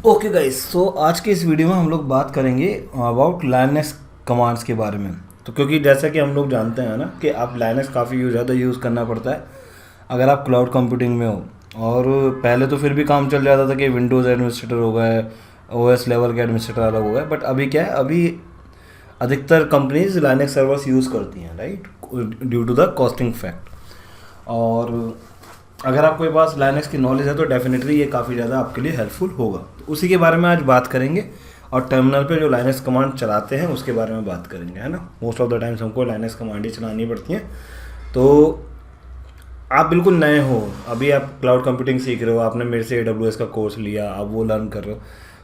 Okay guys, सो आज के इस वीडियो में हम लोग बात करेंगे अबाउट लाइनक्स कमांड्स के बारे में। तो क्योंकि जैसा कि हम लोग जानते हैं ना कि आप लाइनक्स काफ़ी ज़्यादा यूज़ करना पड़ता है अगर आप क्लाउड कंप्यूटिंग में हो। और पहले तो फिर भी काम चल जाता था कि विंडोज़ एडमिनिस्ट्रेटर हो गए, ओएस लेवल के एडमिनिस्ट्रेटर अलग हो गए, बट अभी क्या है, अभी अधिकतर कंपनीज लाइनक्स सर्वर्स यूज़ करती हैं, right, due to the costing fact. और अगर आपके पास लाइनक्स की नॉलेज है तो डेफिनेटली ये काफ़ी ज़्यादा आपके लिए हेल्पफुल होगा। तो उसी के बारे में आज बात करेंगे और टर्मिनल पे जो लाइनक्स कमांड चलाते हैं उसके बारे में बात करेंगे, है ना। मोस्ट ऑफ द टाइम्स हमको लाइनक्स कमांड ही चलानी पड़ती हैं। तो आप बिल्कुल नए हो, अभी आप क्लाउड कंप्यूटिंग सीख रहे हो, आपने मेरे से AWS का कोर्स लिया, आप वो लर्न कर रहे हो,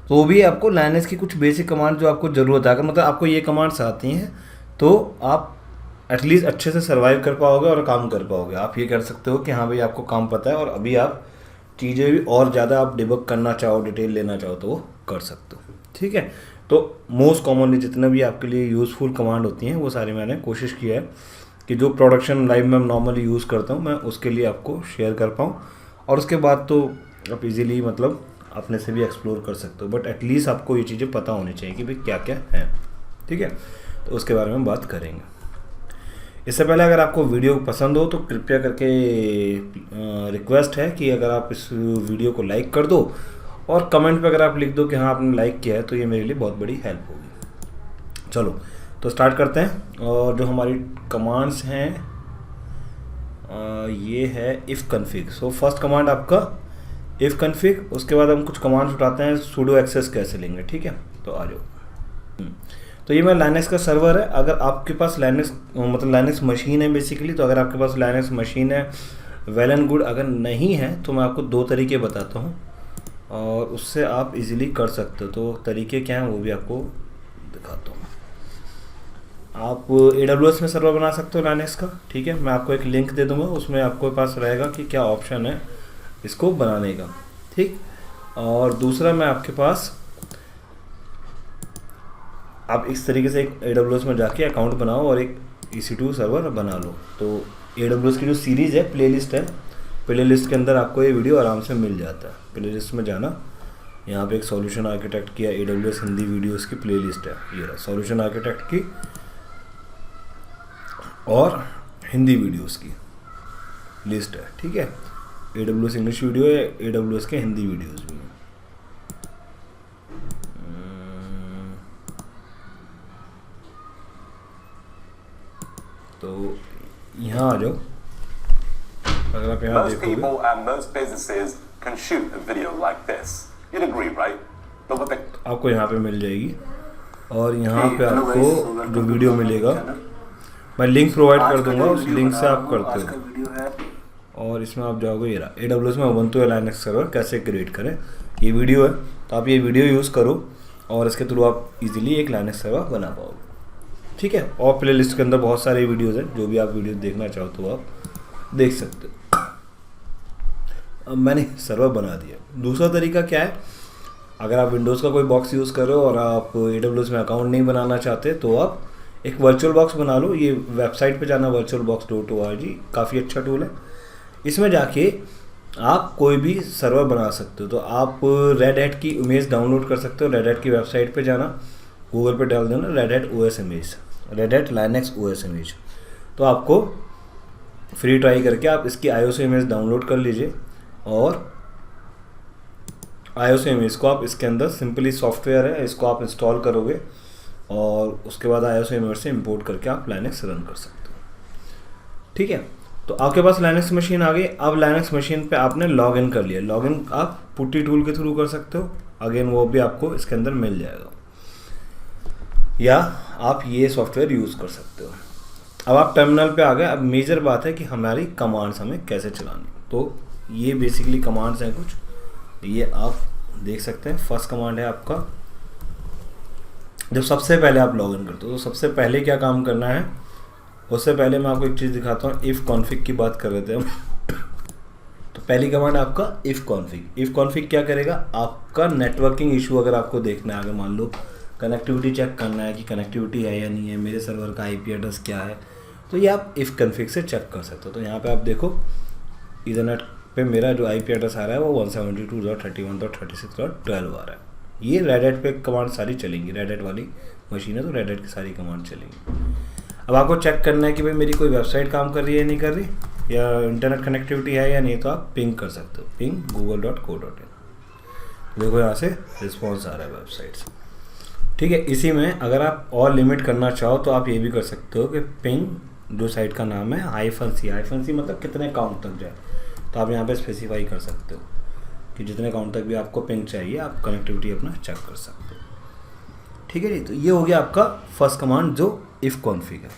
तो वो भी आपको लाइनक्स की कुछ बेसिक कमांड जो आपको ज़रूरत है, अगर मतलब आपको ये कमांड्स आती हैं तो आप एटलीस्ट अच्छे से सर्वाइव कर पाओगे और काम कर पाओगे। आप ये कर सकते हो कि हाँ भाई आपको काम पता है और अभी आप चीज़ें भी और ज़्यादा आप डिबग करना चाहो, डिटेल लेना चाहो तो वो कर सकते हो, ठीक है। तो मोस्ट कॉमनली जितने भी आपके लिए यूज़फुल कमांड होती हैं वो सारी मैंने कोशिश किया है कि जो प्रोडक्शन लाइव में नॉर्मली यूज़ करता हूँ मैं उसके लिए आपको शेयर कर पाऊँ। और उसके बाद तो आप इजीली मतलब अपने से भी एक्सप्लोर कर सकते हो, बट एटलीस्ट आपको ये चीज़ें पता होनी चाहिए कि भाई क्या क्या है, ठीक है। तो उसके बारे में बात करेंगे। इससे पहले अगर आपको वीडियो पसंद हो तो कृपया करके रिक्वेस्ट है कि अगर आप इस वीडियो को लाइक कर दो और कमेंट पे अगर आप लिख दो कि हाँ आपने लाइक किया है तो ये मेरे लिए बहुत बड़ी हेल्प होगी। चलो तो स्टार्ट करते हैं। और जो हमारी कमांड्स हैं ये है if config. So first command आपका इफ़ कन्फिग, उसके बाद हम कुछ कमांड्स उठाते हैं सुडो एक्सेस कैसे लेंगे, ठीक है। तो आ जाओ। तो ये मेरा लाइनक्स का सर्वर है। अगर आपके पास लाइनक्स मतलब लाइनक्स मशीन है बेसिकली, तो अगर आपके पास लाइनक्स मशीन है वेल एंड गुड, अगर नहीं है तो मैं आपको दो तरीके बताता हूँ और उससे आप इजीली कर सकते हो। तो तरीके क्या हैं वो भी आपको दिखाता हूँ। आप AWS में सर्वर बना सकते हो लाइनक्स का, ठीक है। मैं आपको एक लिंक दे दूँगा, उसमें आपके पास रहेगा कि क्या ऑप्शन है इसको बनाने का, ठीक। और दूसरा मैं आपके पास आप इस तरीके से एक AWS में जाके अकाउंट बनाओ और एक EC2 सर्वर बना लो। तो AWS की जो सीरीज़ है, प्लेलिस्ट है, प्लेलिस्ट के अंदर आपको ये वीडियो आराम से मिल जाता है। प्लेलिस्ट में जाना, यहाँ पे एक सॉल्यूशन आर्किटेक्ट की AWS हिंदी वीडियोस की प्लेलिस्ट है, ये रहा सॉल्यूशन आर्किटेक्ट की और हिंदी वीडियोस की लिस्ट है, ठीक है। AWS इंग्लिश वीडियो है, AWS के हिंदी वीडियोज़ भी हैं। तो यहाँ आ जाओ। अगर आप यहाँ Most देखोगे, people and most businesses can shoot a video like this. You'd agree, right? But what they आपको यहाँ पे मिल जाएगी और यहाँ पे आपको जो वीडियो मिलेगा मैं लिंक प्रोवाइड कर दूंगा, उस लिंक से आप करते हो। और इसमें आप जाओगे, ये रहा AWS में उबंटू लाइनक्स सर्वर कैसे क्रिएट करें, ये वीडियो है। तो आप ये वीडियो यूज़ करो और इसके थ्रू आप इजीली एक लाइनक्स सर्वर बना पाओगे, ठीक है। और प्ले लिस्ट के अंदर बहुत सारे वीडियोज़ हैं, जो भी आप वीडियो देखना चाहो तो आप देख सकते हो। अब मैंने सर्वर बना दिया। दूसरा तरीका क्या है, अगर आप विंडोज़ का कोई बॉक्स यूज़ कर रहे हो और आप AWS में अकाउंट नहीं बनाना चाहते तो आप एक वर्चुअल बॉक्स बना लो। ये वेबसाइट पे जाना, virtualbox.org, काफ़ी अच्छा टूल है। इसमें जाके आप कोई भी सर्वर बना सकते हो। तो आप रेड हैट की इमेज डाउनलोड कर सकते हो। रेड हैट की वेबसाइट पे जाना, गूगल पे डाल देना red hat OS image, red hat Linux OS image, तो आपको फ्री ट्राई करके आप इसकी iOS इमेज डाउनलोड कर लीजिए और iOS इमेज को आप इसके अंदर सिंपली सॉफ्टवेयर है, इसको आप इंस्टॉल करोगे और उसके बाद iOS इमेज से इंपोर्ट करके आप लाइनक्स रन कर सकते हो, ठीक है। तो आपके पास लाइनक्स मशीन आ गई। अब लाइनक्स मशीन पे आपने लॉग इन कर लिया। लॉग इन आप पुट्टी टूल के थ्रू कर सकते हो, अगेन वो भी आपको इसके अंदर मिल जाएगा, या आप ये सॉफ्टवेयर यूज़ कर सकते हो। अब आप टर्मिनल पे आ गए। अब मेजर बात है कि हमारी कमांड्स हमें कैसे चलानी। तो ये बेसिकली कमांड्स हैं कुछ, ये आप देख सकते हैं। फर्स्ट कमांड है आपका, जब सबसे पहले आप लॉग इन करते हो तो सबसे पहले क्या काम करना है, उससे पहले मैं आपको एक चीज़ दिखाता हूँ। इफ़ कॉन्फिग की बात कर रहे थे हम तो पहली कमांड आपका इफ़ कॉन्फिग। इफ़ कॉन्फिग क्या करेगा, आपका नेटवर्किंग इशू अगर आपको देखना है, अगर मान लो कनेक्टिविटी चेक करना है कि कनेक्टिविटी है या नहीं है, मेरे सर्वर का IP एड्रेस क्या है, तो ये आप इफ़ कन्फिग से चेक कर सकते हो। तो यहाँ पे आप देखो ईथरनेट पे मेरा जो IP एड्रेस आ रहा है वो 172.31.36.12 आ रहा है, ये रेड हैट पे कमांड सारी चलेंगी, रेड हैट वाली मशीन है तो रेड हैट की सारी कमांड चलेंगी। अब आपको चेक करना है कि भाई मेरी कोई वेबसाइट काम कर रही है नहीं कर रही, या इंटरनेट कनेक्टिविटी है या नहीं, तो आप पिंग कर सकते हो, पिंग google.co.in। देखो यहाँ से रिस्पॉन्स आ रहा है वेबसाइट से, ठीक है। इसी में अगर आप और लिमिट करना चाहो तो आप ये भी कर सकते हो कि पिंग जो साइट का नाम है -c मतलब कितने काउंट तक जाए, तो आप यहाँ पे स्पेसिफाई कर सकते हो कि जितने काउंट तक भी आपको पिंग चाहिए आप कनेक्टिविटी अपना चेक कर सकते हो, ठीक है जी। तो ये हो गया आपका फर्स्ट कमांड जो इफ़ कॉन्फ़िग है।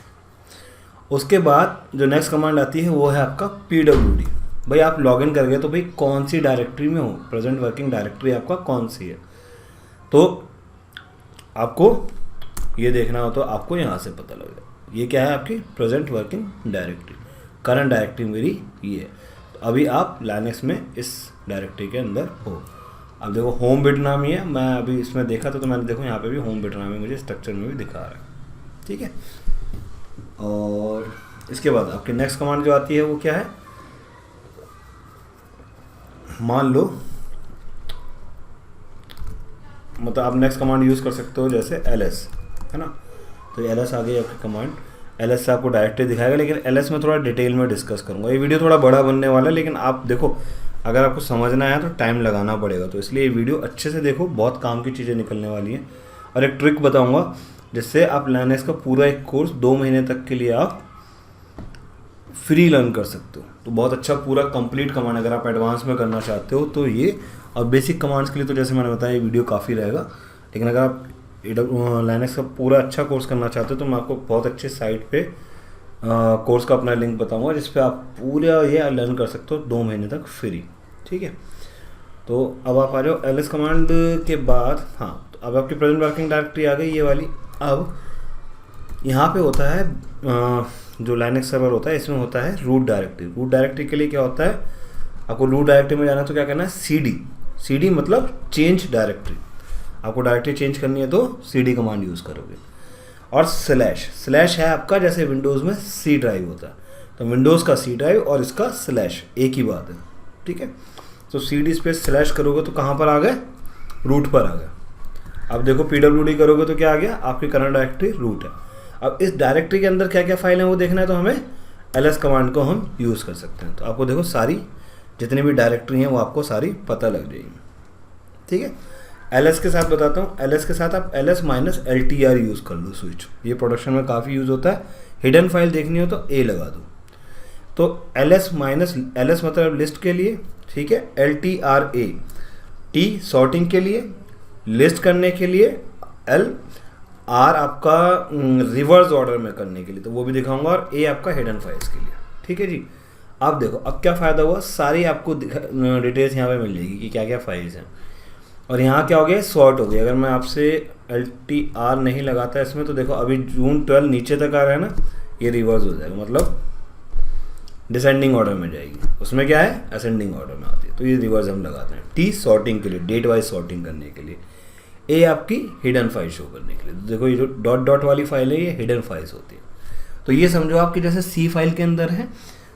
उसके बाद जो नेक्स्ट कमांड आती है वो है आपका pwd। भाई आप लॉगिन कर गए तो भाई कौन सी डायरेक्टरी में हो, प्रेजेंट वर्किंग डायरेक्टरी आपका कौन सी है, तो आपको ये देखना हो तो आपको यहाँ से पता लग जाए ये क्या है आपकी present working directory, current directory मेरी ये है। तो अभी आप लाइनक्स में इस डायरेक्टरी के अंदर हो। अब देखो होम बिट नाम ही है, मैं अभी इसमें देखा तो मैंने देखो यहाँ पे भी होम बिट नाम है, मुझे स्ट्रक्चर में भी दिखा रहा है, ठीक है। और इसके बाद आपकी नेक्स्ट कमांड जो आती है वो क्या है, मान लो मतलब आप नेक्स्ट कमांड यूज़ कर सकते हो जैसे ls है ना, तो ls आ गई आपकी कमांड। ls से आपको डायरेक्टली दिखाएगा, लेकिन ls में थोड़ा डिटेल में डिस्कस करूँगा। ये वीडियो थोड़ा बड़ा बनने वाला है, लेकिन आप देखो अगर आपको समझना है तो टाइम लगाना पड़ेगा, तो इसलिए ये वीडियो अच्छे से देखो, बहुत काम की चीज़ें निकलने वाली हैं। और एक ट्रिक बताऊँगा जिससे आप लाइनक्स का पूरा एक कोर्स 2 महीने तक के लिए आप फ्री लर्न कर सकते हो। तो बहुत अच्छा पूरा कंप्लीट कमांड अगर आप एडवांस में करना चाहते हो तो ये, और बेसिक कमांड्स के लिए तो जैसे मैंने बताया ये वीडियो काफ़ी रहेगा, लेकिन अगर आप लाइनक्स का पूरा अच्छा कोर्स करना चाहते हो तो मैं आपको बहुत अच्छे साइट पे कोर्स का अपना लिंक बताऊंगा जिस पे आप पूरा ये लर्न कर सकते हो 2 महीने तक फ्री, ठीक है। तो अब आप आ जाओ ls कमांड के बाद, हाँ तो अब आपकी प्रेजेंट वर्किंग डायरेक्टरी आ गई ये वाली। अब यहाँ पे होता है जो लाइनक्स सर्वर होता है इसमें होता है रूट डायरेक्टरी। रूट डायरेक्टरी के लिए क्या होता है, आपको रूट डायरेक्टरी में जाना है तो क्या करना है, cd मतलब चेंज डायरेक्टरी। आपको डायरेक्टरी चेंज करनी है तो cd कमांड यूज़ करोगे। और स्लैश है आपका जैसे विंडोज़ में C ड्राइव होता है, तो विंडोज़ का C ड्राइव और इसका स्लैश एक ही बात है, ठीक है। तो cd स्पेस स्लैश करोगे तो कहाँ पर आ गए, रूट पर आ गए। अब देखो pwd करोगे तो क्या आ गया, आपकी करंट डायरेक्टरी रूट है। अब इस डायरेक्टरी के अंदर क्या क्या फाइल है वो देखना है तो हमें ls कमांड को हम यूज़ कर सकते हैं। तो आपको देखो सारी जितनी भी डायरेक्टरी हैं वो आपको सारी पता लग जाएगी, ठीक है। ls के साथ बताता हूँ, ls के साथ आप ls-ltr यूज़ कर लो स्विच, ये प्रोडक्शन में काफ़ी यूज़ होता है। हिडन फाइल देखनी हो तो a लगा दो, तो ls मतलब लिस्ट के लिए, ठीक है। ltra t सॉर्टिंग के लिए, लिस्ट करने के लिए, l r आपका रिवर्स ऑर्डर में करने के लिए, तो वो भी दिखाऊंगा, और a आपका हिडन फाइल्स के लिए, ठीक है जी। अब देखो अब क्या फ़ायदा हुआ, सारी आपको डिटेल्स यहाँ पे मिल जाएगी कि क्या क्या फाइल्स हैं। और यहाँ क्या हो गया, सॉर्ट हो गया। अगर मैं आपसे LTR नहीं लगाता इसमें तो देखो अभी जून 12 नीचे तक आ रहा है ना, ये रिवर्स हो जाएगा, मतलब डिसेंडिंग ऑर्डर में जाएगी। उसमें क्या है, असेंडिंग ऑर्डर में आती है, तो ये रिवर्स हम लगाते हैं। T सॉर्टिंग के लिए, डेट वाइज सॉर्टिंग करने के लिए। A आपकी हिडन फाइल शो करने के लिए। तो देखो ये जो डॉट वाली फाइल है ये हिडन फाइल्स होती है। तो ये समझो आपकी जैसे C फाइल के अंदर है,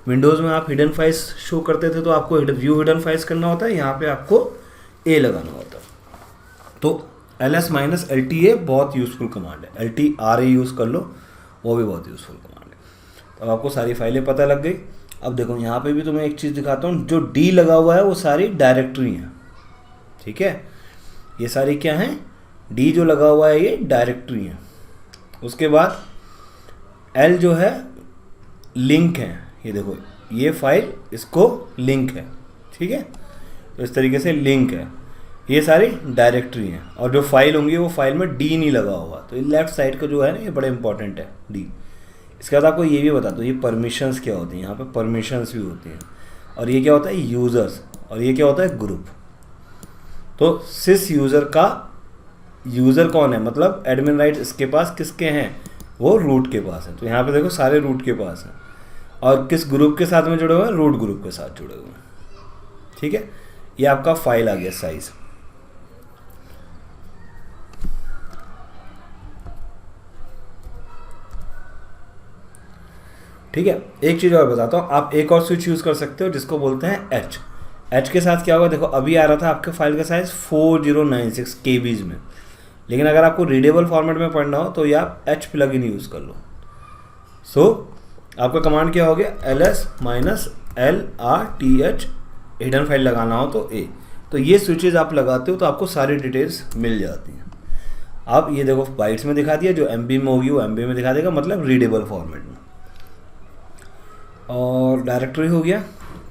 विंडोज़ में आप हिडन फाइल्स शो करते थे तो आपको व्यू हिडन फाइल्स करना होता है, यहाँ पे आपको A लगाना होता है। तो ls-lta बहुत यूज़फुल कमांड है, ltra यूज़ कर लो, वो भी बहुत यूज़फुल कमांड है। तो अब आपको सारी फाइलें पता लग गई। अब देखो यहाँ पे भी तुम्हें एक चीज़ दिखाता हूँ, जो D लगा हुआ है वो सारी डायरेक्टरी हैं, ठीक है। ये सारी क्या हैं, D जो लगा हुआ है ये डायरेक्टरी हैं। उसके बाद L जो है लिंक है, ये देखो ये फाइल इसको लिंक है, ठीक है। तो इस तरीके से लिंक है, ये सारी डायरेक्टरी हैं। और जो फाइल होंगी वो फाइल में D नहीं लगा हुआ, तो ये लेफ्ट साइड का जो है ना ये बड़ा इंपॉर्टेंट है D। इसके बाद आपको ये भी बता दो, ये परमिशंस क्या होती हैं, यहाँ पे परमिशंस भी होती हैं। और ये क्या होता है, यूज़र्स, और ये क्या होता है, ग्रुप। तो सिस यूज़र का यूज़र कौन है, मतलब एडमिन राइट्स इसके पास किसके हैं, वो रूट के पास है। तो यहाँ पे देखो सारे रूट के पास हैं। और किस ग्रुप के साथ में जुड़े हुए हैं, रूट ग्रुप के साथ जुड़े हुए हैं, ठीक है। ये आपका फाइल आ गया साइज। ठीक है, एक चीज़ और बताता हूँ, आप एक और स्विच यूज़ कर सकते हो जिसको बोलते हैं H। एच के साथ क्या होगा, देखो अभी आ रहा था आपके फाइल का साइज 4096 केबीज में, लेकिन अगर आपको रीडेबल फॉर्मेट में पढ़ना हो तो ये आप एच प्लगइन यूज़ कर लो। सो आपका कमांड क्या हो गया, ls-lrth हिडन फाइल लगाना हो तो ए। तो ये स्विचेस आप लगाते हो तो आपको सारी डिटेल्स मिल जाती हैं। अब ये देखो बाइट्स में दिखा दिया, जो एमबी में होगी वो एमबी में दिखा देगा, मतलब रीडेबल फॉर्मेट में। और डायरेक्टरी हो गया,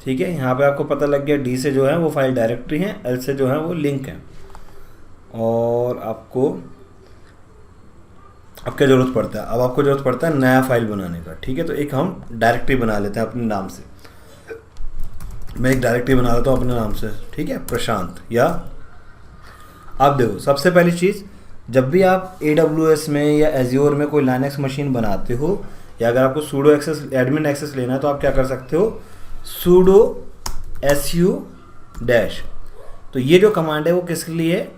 ठीक है, यहाँ पे आपको पता लग गया डी से जो है वो फाइल डायरेक्टरी है, एल से जो है वो लिंक है। और आपको अब क्या ज़रूरत पड़ता है, अब आपको ज़रूरत पड़ता है नया फाइल बनाने का, ठीक है। तो एक हम डायरेक्टरी बना लेते हैं अपने नाम से। मैं एक डायरेक्टरी बना लेता हूँ अपने नाम से, ठीक है, प्रशांत। या आप देखो सबसे पहली चीज़, जब भी आप AWS में या एज्योर में कोई लाइनक्स मशीन बनाते हो, या अगर आपको सूडो एक्सेस एडमिन एक्सेस लेना है तो आप क्या कर सकते हो, सूडो su-। तो ये जो कमांड है वो किसके लिए है,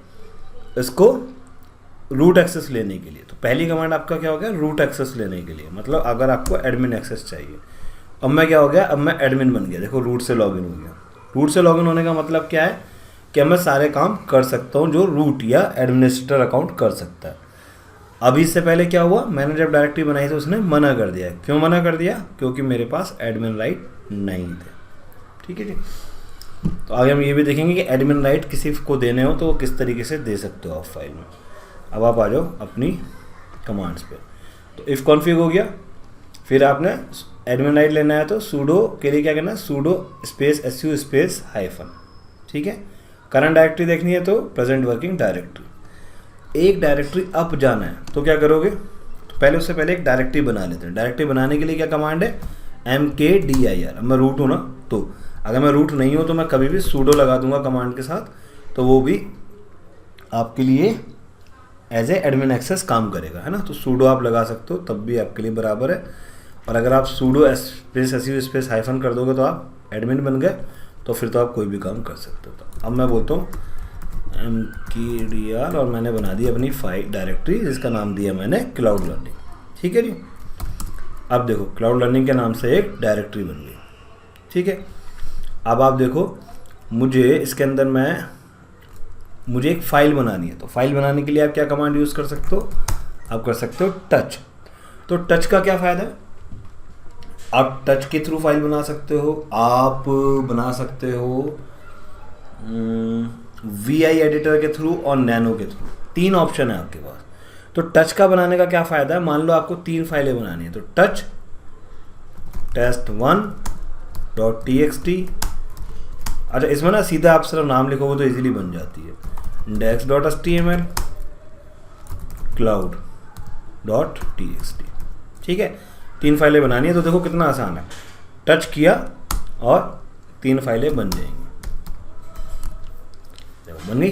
इसको रूट एक्सेस लेने के लिए। तो पहली कमांड आपका क्या हो गया, रूट एक्सेस लेने के लिए, मतलब अगर आपको एडमिन एक्सेस चाहिए। अब मैं क्या हो गया, अब मैं एडमिन बन गया, देखो रूट से लॉगिन हो गया। रूट से लॉगिन होने का मतलब क्या है कि मैं सारे काम कर सकता हूँ जो रूट या एडमिनिस्ट्रेटर अकाउंट कर सकता है। अभी इससे पहले क्या हुआ, मैंने जब डायरेक्टरी बनाई तो उसने मना कर दिया। क्यों मना कर दिया, क्योंकि मेरे पास एडमिन राइट नहीं थे, ठीक है जी। तो आगे हम ये भी देखेंगे कि एडमिन राइट किसी को देने हो तो वो किस तरीके से दे सकते हो आप फाइल में। अब आप आ जाओ अपनी कमांड्स पे। तो इफ़ कॉन्फ़िग हो गया, फिर आपने एडमिन राइट लेना है तो सूडो के लिए क्या करना है, pseudo space su space hyphen, ठीक है। करंट डायरेक्टरी देखनी है तो प्रेजेंट वर्किंग डायरेक्टरी। एक डायरेक्टरी अप जाना है तो क्या करोगे, तो पहले उससे पहले एक डायरेक्टरी बना लेते हैं। डायरेक्टरी बनाने के लिए क्या कमांड है, mkdir। अब मैं रूट हूँ ना, तो अगर मैं रूट नहीं हूँ तो मैं कभी भी सूडो लगा दूंगा कमांड के साथ, तो वो भी आपके लिए एज ए एडमिन एक्सेस काम करेगा, है ना। तो सूडो आप लगा सकते हो, तब भी आपके लिए बराबर है। और अगर आप pseudo space su space hyphen कर दोगे तो आप एडमिन बन गए, तो फिर तो आप कोई भी काम कर सकते हो। तो अब मैं बोलता हूँ mkdir और मैंने बना दी अपनी फाइल डायरेक्टरी, जिसका नाम दिया मैंने क्लाउड लर्निंग, ठीक है जी। अब देखो क्लाउड लर्निंग के नाम से एक डायरेक्टरी बन गई, ठीक है। अब आप देखो मुझे इसके अंदर मुझे एक फ़ाइल बनानी है, तो फाइल बनाने के लिए आप क्या कमांड यूज़ कर सकते हो, आप कर सकते हो टच। तो टच का क्या फ़ायदा है, आप टच के थ्रू फाइल बना सकते हो, आप बना सकते हो VI एडिटर के थ्रू और नैनो के थ्रू, 3 ऑप्शन है आपके पास। तो टच का बनाने का क्या फ़ायदा है, मान लो आपको 3 फाइलें बनानी है, तो टच test1.txt। अच्छा, इसमें ना सीधा आप सिर्फ नाम लिखोगे तो इजीली बन जाती है, index.html cloud.txt, ठीक है। 3 फाइलें बनानी है, तो देखो कितना आसान है, टच किया और 3 फाइलें बन जाएंगी, देखो बन गई,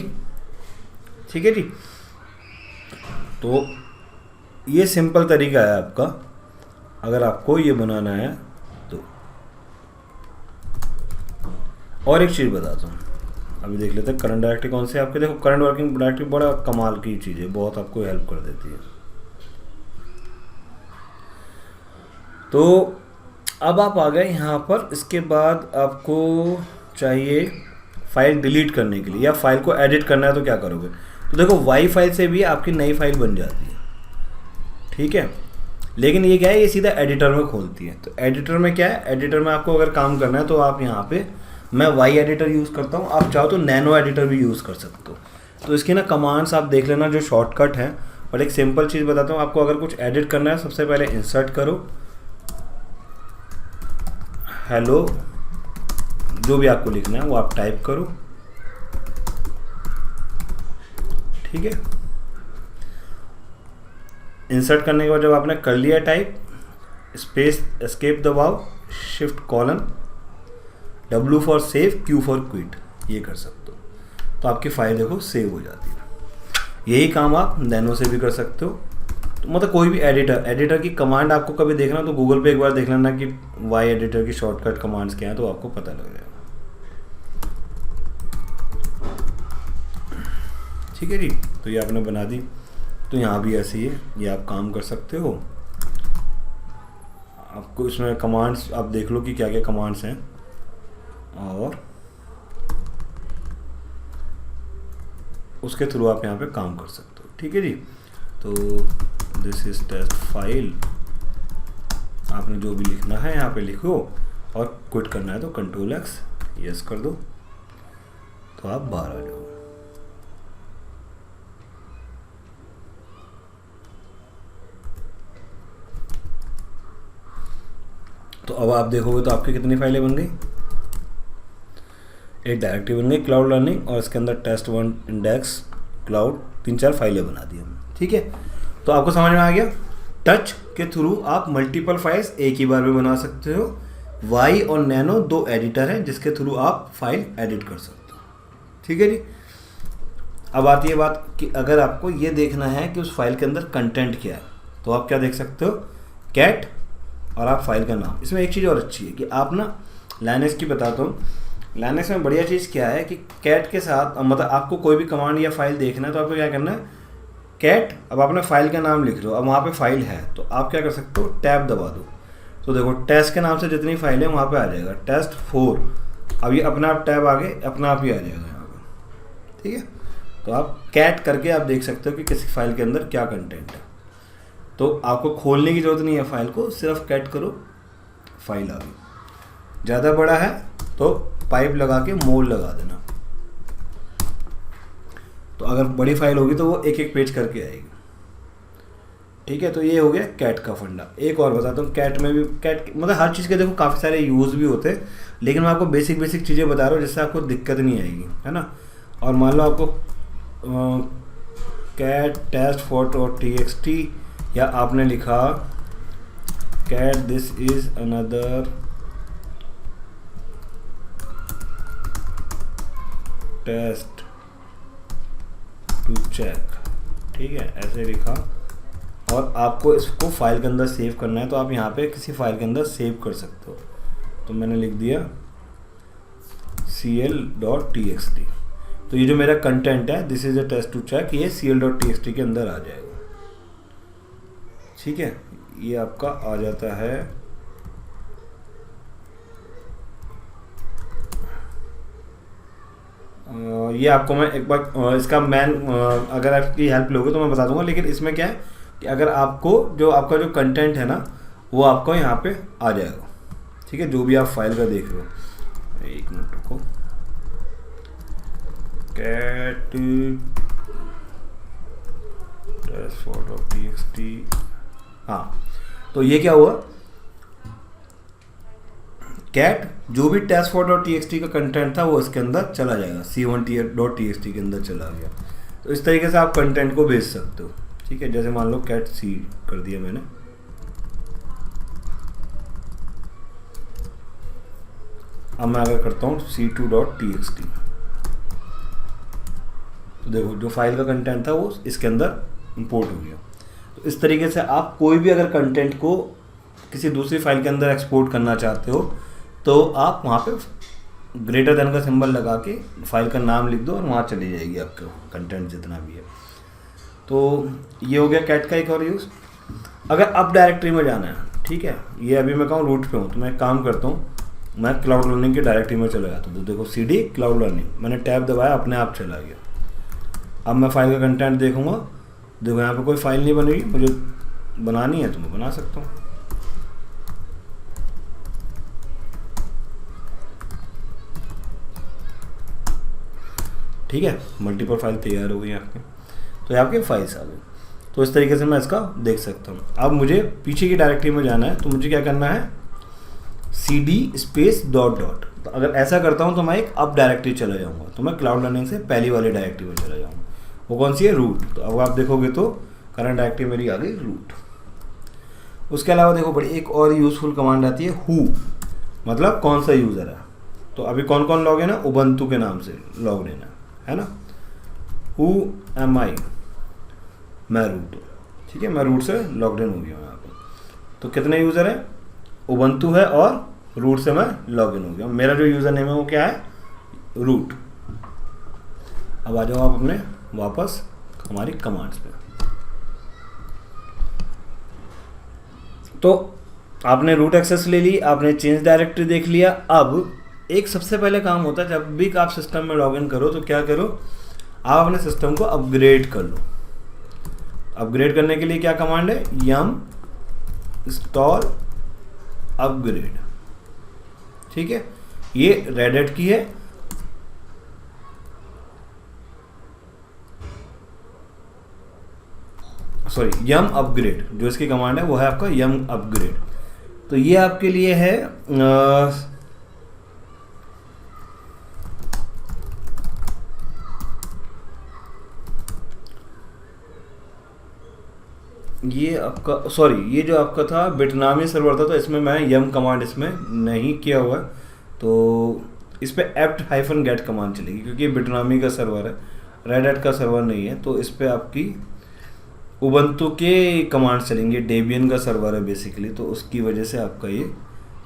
ठीक है जी। तो ये सिंपल तरीका है आपका, अगर आपको ये बनाना है तो। और एक चीज़ बताता हूँ, अभी देख लेते हैं करंट डायरेक्टरी कौन से आपके। देखो करंट वर्किंग डायरेक्टरी बड़ा कमाल की चीज़ है, बहुत आपको हेल्प कर देती है। तो अब आप आ गए यहाँ पर, इसके बाद आपको चाहिए फाइल डिलीट करने के लिए या फाइल को एडिट करना है, तो क्या करोगे, तो देखो वाई फाइल से भी आपकी नई फाइल बन जाती है, ठीक है। लेकिन ये क्या है, ये सीधा एडिटर में खोलती है। तो एडिटर में क्या है, एडिटर में आपको अगर काम करना है तो आप यहाँ पे, मैं वाई एडिटर यूज़ करता हूँ, आप चाहो तो नैनो एडिटर भी यूज़ कर सकते हो। तो इसकी ना कमांड्स आप देख लेना जो शॉर्टकट है। और एक सिंपल चीज़ बताता हूँ आपको, अगर कुछ एडिट करना है सबसे पहले इंसर्ट करो, हेलो, जो भी आपको लिखना है वो आप टाइप करो, ठीक है। इंसर्ट करने के बाद जब आपने कर लिया टाइप, स्पेस एस्केप दबाओ, shift colon, W for save, Q for quit, ये कर सकते हो, तो आपकी फाइल देखो सेव हो जाती है। यही काम आप नैनो से भी कर सकते हो। तो मतलब कोई भी एडिटर की कमांड आपको कभी देखना तो गूगल पे एक बार देख लेना कि वाई एडिटर की शॉर्टकट कमांड्स क्या हैं, तो आपको पता लग जाएगा, ठीक है जी। तो ये आपने बना दी, तो यहाँ भी ऐसे ही है, ये आप काम कर सकते हो। आपको इसमें कमांड्स आप देख लो कि क्या क्या कमांड्स हैं, और उसके थ्रू आप यहाँ पे काम कर सकते हो। ठीक है जी। तो दिस इज टेस्ट फाइल, आपने जो भी लिखना है यहाँ पे लिखो, और क्विट करना है तो Ctrl+X यस कर दो, तो आप बाहर आ जाओ। तो अब आप देखोगे तो आपकी कितनी फाइलें बन गई, एक डायरेक्टरी बन गई क्लाउड लर्निंग, और इसके अंदर test1 इंडेक्स क्लाउड 3-4 फाइलें बना दी हमने। ठीक है, तो आपको समझ में आ गया। टच के थ्रू आप मल्टीपल फाइल्स एक ही बार में बना सकते हो। वाई और नैनो 2 एडिटर हैं जिसके थ्रू आप फाइल एडिट कर सकते हो। ठीक है जी। अब आती है बात कि अगर आपको ये देखना है कि उस फाइल के अंदर कंटेंट क्या है, तो आप क्या देख सकते हो, कैट और आप फाइल का नाम। इसमें एक चीज़ और अच्छी है कि आप ना लाइनक्स की बताता हूँ, लाइनक्स में बढ़िया चीज़ क्या है कि कैट के साथ मतलब आपको कोई भी कमांड या फाइल देखना है तो आपको क्या करना है, कैट, अब आपने फाइल का नाम लिख लो, अब वहाँ पे फाइल है तो आप क्या कर सकते हो, टैब दबा दो, तो देखो टेस्ट के नाम से जितनी फाइल है वहाँ पे आ जाएगा test4, अब ये अपना आप टैब आगे अपना आप ही आ जाएगा यहाँ पे। ठीक है, तो आप कैट करके आप देख सकते हो कि किसी फाइल के अंदर क्या कंटेंट है। तो आपको खोलने की ज़रूरत नहीं है फाइल को, सिर्फ कैट करो, फाइल आ गई। ज़्यादा बड़ा है तो पाइप लगा के मोल लगा देना, तो अगर बड़ी फाइल होगी तो वो एक एक पेज करके आएगी। ठीक है, तो ये हो गया कैट का फंडा। एक और बताता हूँ, कैट में भी कैट मतलब हर चीज़ के देखो काफ़ी सारे यूज़ भी होते हैं, लेकिन मैं आपको बेसिक चीज़ें बता रहा हूँ जिससे आपको दिक्कत नहीं आएगी, है ना। और मान लो आपको कैट test4.txt या आपने लिखा cat this is another test to check, ठीक है, ऐसे लिखा, और आपको इसको फाइल के अंदर सेव करना है तो आप यहाँ पे किसी फाइल के अंदर सेव कर सकते हो। तो मैंने लिख दिया cl.txt, तो ये जो मेरा कंटेंट है this is a test to check, ये cl.txt के अंदर आ जाएगा। ठीक है, ये आपका आ जाता है ये आपको मैं एक बार इसका अगर आपकी हेल्प लोगे तो मैं बता दूंगा, लेकिन इसमें क्या है कि अगर आपको जो आपका जो कंटेंट है ना वो आपको यहाँ पे आ जाएगा। ठीक है, जो भी आप फाइल का देख रहे हो, एक मिनट रुको, कैट test4.txt, हाँ, तो ये क्या हुआ, कैट जो भी test4.txt का कंटेंट था वो इसके अंदर चला जाएगा, c1.txt के अंदर चला गया। तो इस तरीके से आप कंटेंट को भेज सकते हो। ठीक है, जैसे मान लो कैट सी कर दिया मैंने, अब मैं अगर करता हूँ c2.txt, तो देखो जो फाइल का कंटेंट था वो इसके अंदर इंपोर्ट हो गया। तो इस तरीके से आप कोई भी अगर कंटेंट को किसी दूसरी फाइल के अंदर एक्सपोर्ट करना चाहते हो तो आप वहाँ पे ग्रेटर देन का सिंबल लगा के फाइल का नाम लिख दो और वहाँ चली जाएगी आपका कंटेंट जितना भी है। तो ये हो गया कैट का एक और यूज़। अगर अप डायरेक्टरी में जाना है, ठीक है, ये अभी मैं कहूँ रूट पे हूँ, तो मैं एक काम करता हूँ, मैं क्लाउड लर्निंग की डायरेक्टरी में चला जाता हूँ। तो देखो CD क्लाउड लर्निंग, मैंने टैब दबाया, अपने आप चला गया। अब मैं फाइल का कंटेंट देखूँगा, देखो यहाँ पे कोई फाइल नहीं बनी, मुझे बनानी है तो मैं बना सकता हूँ। ठीक है, मल्टीपल फाइल तैयार हो गई आपकी, तो ये आपके फाइल्स आ गए। तो इस तरीके से मैं इसका देख सकता हूँ। अब मुझे पीछे की डायरेक्टरी में जाना है, तो मुझे क्या करना है, CD स्पेस डॉट डॉट। तो अगर ऐसा करता हूँ तो मैं एक अप डायरेक्टरी चला जाऊँगा, तो मैं क्लाउड लर्निंग से पहली वाली डायरेक्टरी में चला जाऊँगा। वो कौन सी है, रूट। तो अब आप देखोगे तो करंट डायरेक्टरी मेरी आ गई रूट। उसके अलावा देखो बड़ी एक और यूज़फुल कमांड आती है हु, मतलब कौन सा यूज़र है। तो अभी कौन कौन लॉग इन है, उबंटू के नाम से लॉग इन है ना। हु एम आई, मैं रूट, ठीक है, मैं रूट से लॉग इन हो गया यहाँ पे। तो कितने यूज़र हैं, उबंटू है और रूट से मैं लॉग इन हो गया। मेरा जो यूज़र नेम है वो क्या है, रूट। अब आ जाओ आप अपने वापस हमारी कमांड्स पे। तो आपने रूट एक्सेस ले ली, आपने चेंज डायरेक्टरी देख लिया। अब एक सबसे पहले काम होता है, जब भी आप सिस्टम में लॉगिन करो तो क्या करो, आप अपने सिस्टम को अपग्रेड कर लो। अपग्रेड करने के लिए क्या कमांड है, yum install अपग्रेड। ठीक है, ये रेड हैट की है। सॉरी, yum अपग्रेड, जो इसकी कमांड है वो है आपका yum अपग्रेड। तो ये आपके लिए है ये आपका, सॉरी, ये जो आपका था बिटनामी सर्वर था, तो इसमें मैं yum कमांड इसमें नहीं किया हुआ है, तो इस पे apt-get कमांड चलेगी, क्योंकि ये बिटनामी का सर्वर है, रेड हैट का सर्वर नहीं है। तो इस पे आपकी उबंटू के कमांड चलेंगे, डेबियन का सर्वर है बेसिकली, तो उसकी वजह से आपका ये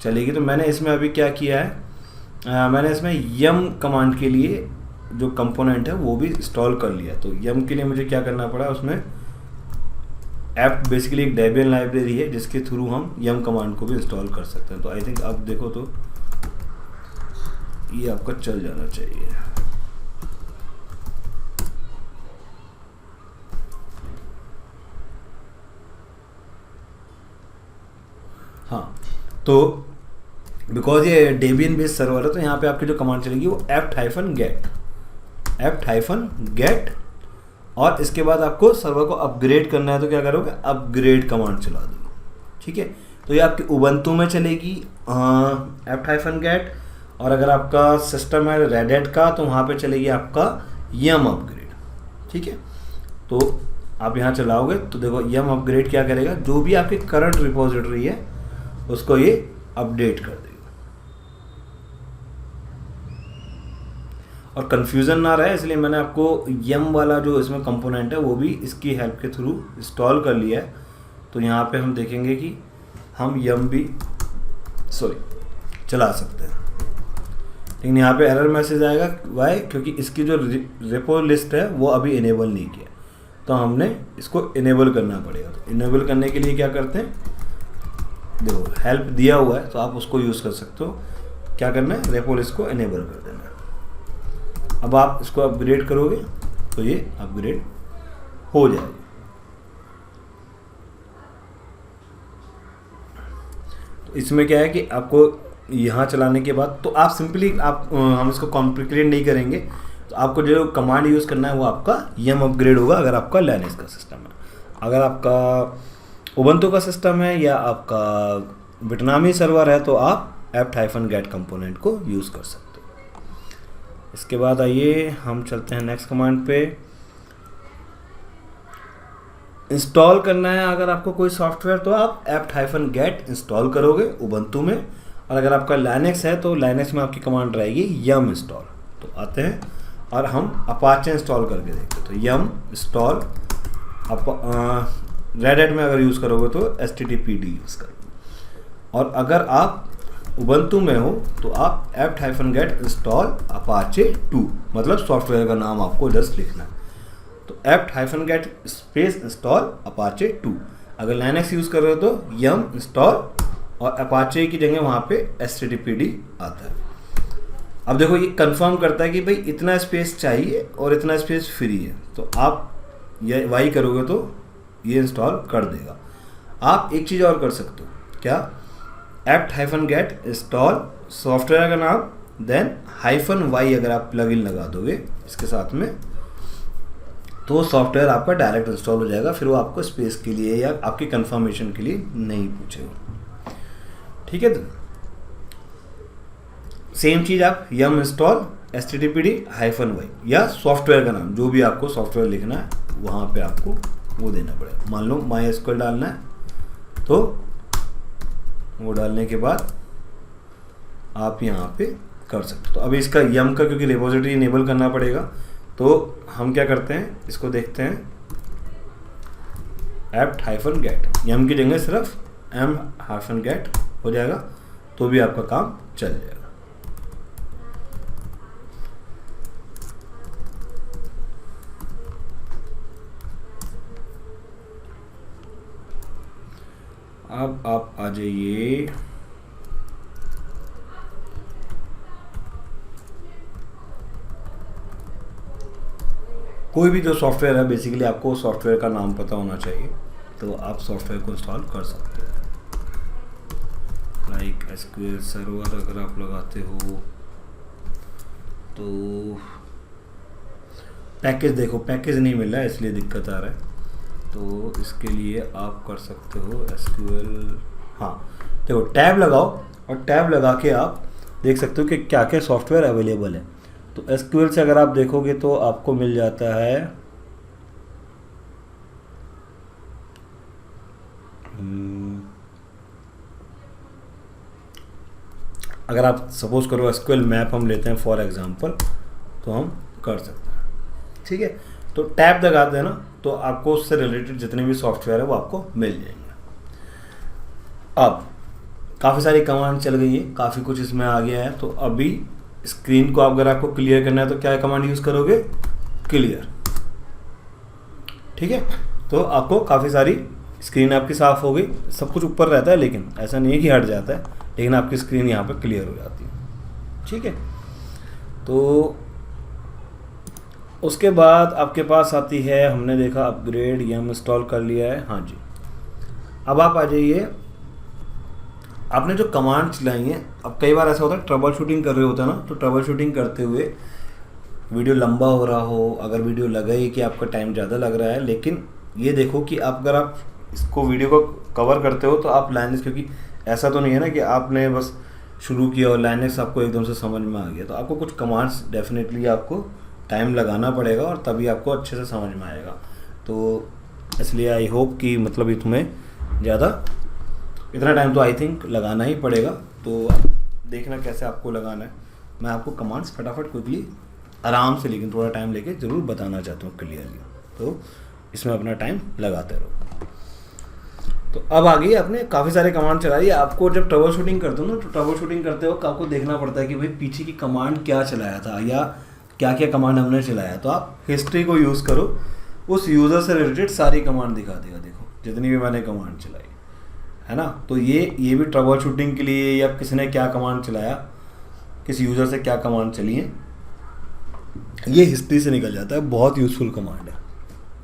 चलेगी। तो मैंने इसमें अभी क्या किया है, मैंने इसमें yum कमांड के लिए जो कंपोनेंट है वो भी इंस्टॉल कर लिया। तो yum के लिए मुझे क्या करना पड़ा, उसमें ऐप बेसिकली एक डेबियन लाइब्रेरी है जिसके थ्रू हम yum कमांड को भी इंस्टॉल कर सकते हैं। तो आई थिंक आप देखो तो ये आपका चल जाना चाहिए। हाँ, तो बिकॉज ये डेबियन बेस्ड सर्वर है, तो यहाँ पे आपकी जो कमांड चलेगी वो apt-get, और इसके बाद आपको सर्वर को अपग्रेड करना है, तो क्या करोगे, अपग्रेड कमांड चला दोगे। ठीक है, तो ये आपकी उबंटू में चलेगी apt-get, और अगर आपका सिस्टम है रेड हैट का तो वहाँ पे चलेगी आपका yum अपग्रेड। ठीक है, तो आप यहाँ चलाओगे तो देखो yum अपग्रेड क्या करेगा, जो भी आपकी करंट रिपोजिटरी है उसको ये अपडेट कर देगा। और कन्फ्यूज़न ना रहे इसलिए मैंने आपको yum वाला जो इसमें कंपोनेंट है वो भी इसकी हेल्प के थ्रू इंस्टॉल कर लिया है। तो यहाँ पे हम देखेंगे कि हम yum भी चला सकते हैं, लेकिन यहाँ पे एरर मैसेज आएगा। वाई? क्योंकि इसकी जो रेपो लिस्ट है वो अभी इनेबल नहीं किया, तो हमने इसको इनेबल करना पड़ेगा। तो इनेबल करने के लिए क्या करते हैं, देखो हेल्प दिया हुआ है तो आप उसको यूज़ कर सकते हो। क्या करना है, रेपो लिस्ट को इनेबल कर देना है। अब आप इसको अपग्रेड करोगे तो ये अपग्रेड हो जाएगा। तो इसमें क्या है कि आपको यहाँ चलाने के बाद तो आप सिंपली हम इसको कॉम्प्लिकेट नहीं करेंगे, तो आपको जो कमांड यूज़ करना है वो आपका yum अपग्रेड होगा अगर आपका लिनक्स का सिस्टम है। अगर आपका उबंटू का सिस्टम है या आपका बिटनामी सर्वर है तो आप apt-get कंपोनेंट को यूज़ कर सकते हो। इसके बाद आइए हम चलते हैं नेक्स्ट कमांड पे। इंस्टॉल करना है अगर आपको कोई सॉफ्टवेयर तो आप apt-get इंस्टॉल करोगे उबंटू में, और अगर आपका लिनक्स है तो लिनक्स में आपकी कमांड रहेगी yum इंस्टॉल। तो आते हैं और हम अपाचे इंस्टॉल करके देखते हैं। तो yum इंस्टॉल रेड हैट में अगर यूज़ करोगे तो httpd यूज़ करोगे, और अगर आप उबंटू में हो तो आप apt-get इंस्टॉल अपाचे 2, मतलब सॉफ्टवेयर का नाम आपको जस्ट लिखना है। तो apt-get स्पेस इंस्टॉल अपाचे 2। अगर लिनक्स यूज़ कर रहे हो तो yum इंस्टॉल और अपाचे की जगह वहाँ पे httpd आता है। अब देखो ये कंफर्म करता है कि भाई इतना स्पेस चाहिए और इतना स्पेस फ्री है, तो आप ये वाई करोगे तो ये इंस्टॉल कर देगा। आप एक चीज़ और कर सकते हो, क्या, apt-get इंस्टॉल सॉफ्टवेयर का नाम देन -y अगर आप प्लगइन लगा दोगे इसके साथ में तो सॉफ्टवेयर आपका डायरेक्ट इंस्टॉल हो जाएगा। फिर वो आपको स्पेस के लिए या आपकी कंफर्मेशन के लिए नहीं पूछेगा। ठीक है, तो सेम चीज़ आप yum इंस्टॉल httpd-y या सॉफ्टवेयर का नाम जो भी आपको सॉफ्टवेयर लिखना है वहाँ पे आपको वो देना पड़ेगा। मान लो MySQL डालना है तो वो डालने के बाद आप यहाँ पे कर सकते हो। तो अभी इसका yum का क्योंकि रिपोजिटरी इनेबल करना पड़ेगा, तो हम क्या करते हैं, इसको देखते हैं apt-get, yum की जगह सिर्फ m-get हो जाएगा तो भी आपका काम चल जाएगा। अब आप आ जाइए कोई भी जो सॉफ्टवेयर है बेसिकली आपको सॉफ्टवेयर का नाम पता होना चाहिए, तो आप सॉफ्टवेयर को इंस्टॉल कर सकते हो। लाइक SQL सर्वर अगर आप लगाते हो तो पैकेज देखो, पैकेज नहीं मिल रहा है इसलिए दिक्कत आ रहा है, तो इसके लिए आप कर सकते हो SQL, हाँ देखो टैब लगाओ और टैब लगा के आप देख सकते हो कि क्या क्या सॉफ्टवेयर अवेलेबल है। तो SQL से अगर आप देखोगे तो आपको मिल जाता है अगर आप सपोज करो SQL मैप हम लेते हैं फॉर एग्जांपल, तो हम कर सकते हैं, ठीक है। तो टैब लगा देना तो आपको उससे रिलेटेड जितने भी सॉफ्टवेयर है वो आपको मिल जाएंगे। अब काफ़ी सारी कमांड चल गई है, काफ़ी कुछ इसमें आ गया है, तो अभी स्क्रीन को अगर आपको क्लियर करना है तो क्या कमांड यूज़ करोगे, क्लियर, ठीक है। तो आपको काफ़ी सारी स्क्रीन आपकी साफ़ हो गई, सब कुछ ऊपर रहता है लेकिन ऐसा नहीं है कि हट जाता है, लेकिन आपकी स्क्रीन यहाँ पर क्लियर हो जाती है, ठीक है। तो उसके बाद आपके पास आती है, हमने देखा अपग्रेड, ये हम इंस्टॉल कर लिया है, हाँ जी। अब आप आ जाइए, आपने जो कमांड चलाई हैं, अब कई बार ऐसा होता है ट्रबल शूटिंग कर रहे होते हैं ना, तो ट्रबल शूटिंग करते हुए वीडियो लंबा हो रहा हो, अगर वीडियो लगा ही कि आपका टाइम ज़्यादा लग रहा है, लेकिन ये देखो कि आप अगर आप इसको वीडियो को कवर करते हो तो आप लाइनेक्स, क्योंकि ऐसा तो नहीं है ना कि आपने बस शुरू किया और लाइनेक्स आपको एकदम से समझ में आ गया, तो आपको कुछ कमांड्स डेफिनेटली आपको टाइम लगाना पड़ेगा और तभी आपको अच्छे से समझ में आएगा। तो इसलिए आई होप कि मतलब ये तुम्हें ज़्यादा इतना टाइम तो आई थिंक लगाना ही पड़ेगा, तो देखना कैसे आपको लगाना है। मैं आपको कमांड्स फटाफट क्विकली आराम से लेकिन थोड़ा टाइम लेके ज़रूर बताना चाहता हूँ क्लियरली, तो इसमें अपना टाइम लगाते रहो। तो अब आगे आपने काफ़ी सारे कमांड चलाई, आपको जब ट्रबल शूटिंग करते हो ना, तो ट्रबल शूटिंग करते हो आपको देखना पड़ता है कि भाई पीछे की कमांड क्या चलाया था या क्या क्या कमांड हमने चलाया। तो आप हिस्ट्री को यूज़ करो, उस यूज़र से रिलेटेड सारी कमांड दिखा देगा, देखो जितनी भी मैंने कमांड चलाई है ना। तो ये भी ट्रबल शूटिंग के लिए, या किसी ने क्या कमांड चलाया, किस यूज़र से क्या कमांड चली है, ये हिस्ट्री से निकल जाता है, बहुत यूज़फुल कमांड है,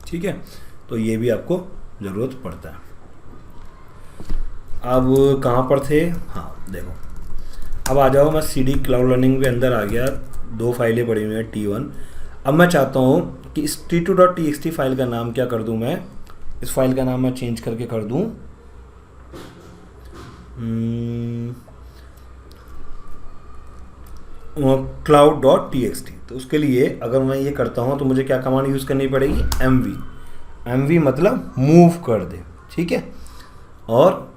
ठीक है। तो ये भी आपको ज़रूरत पड़ता है। अब कहाँ पर थे, हाँ देखो, अब आ जाओ, मैं CD क्लाउड लर्निंग के अंदर आ गया, 2 फाइलें पड़ी हुई हैं T1। अब मैं चाहता हूँ कि इस T2.txt फाइल का नाम क्या कर दूँ, मैं इस फाइल का नाम मैं चेंज करके कर दूँ cloud.txt। तो उसके लिए अगर मैं ये करता हूँ तो मुझे क्या कमांड यूज़ करनी पड़ेगी, MV मतलब मूव कर दे, ठीक है। और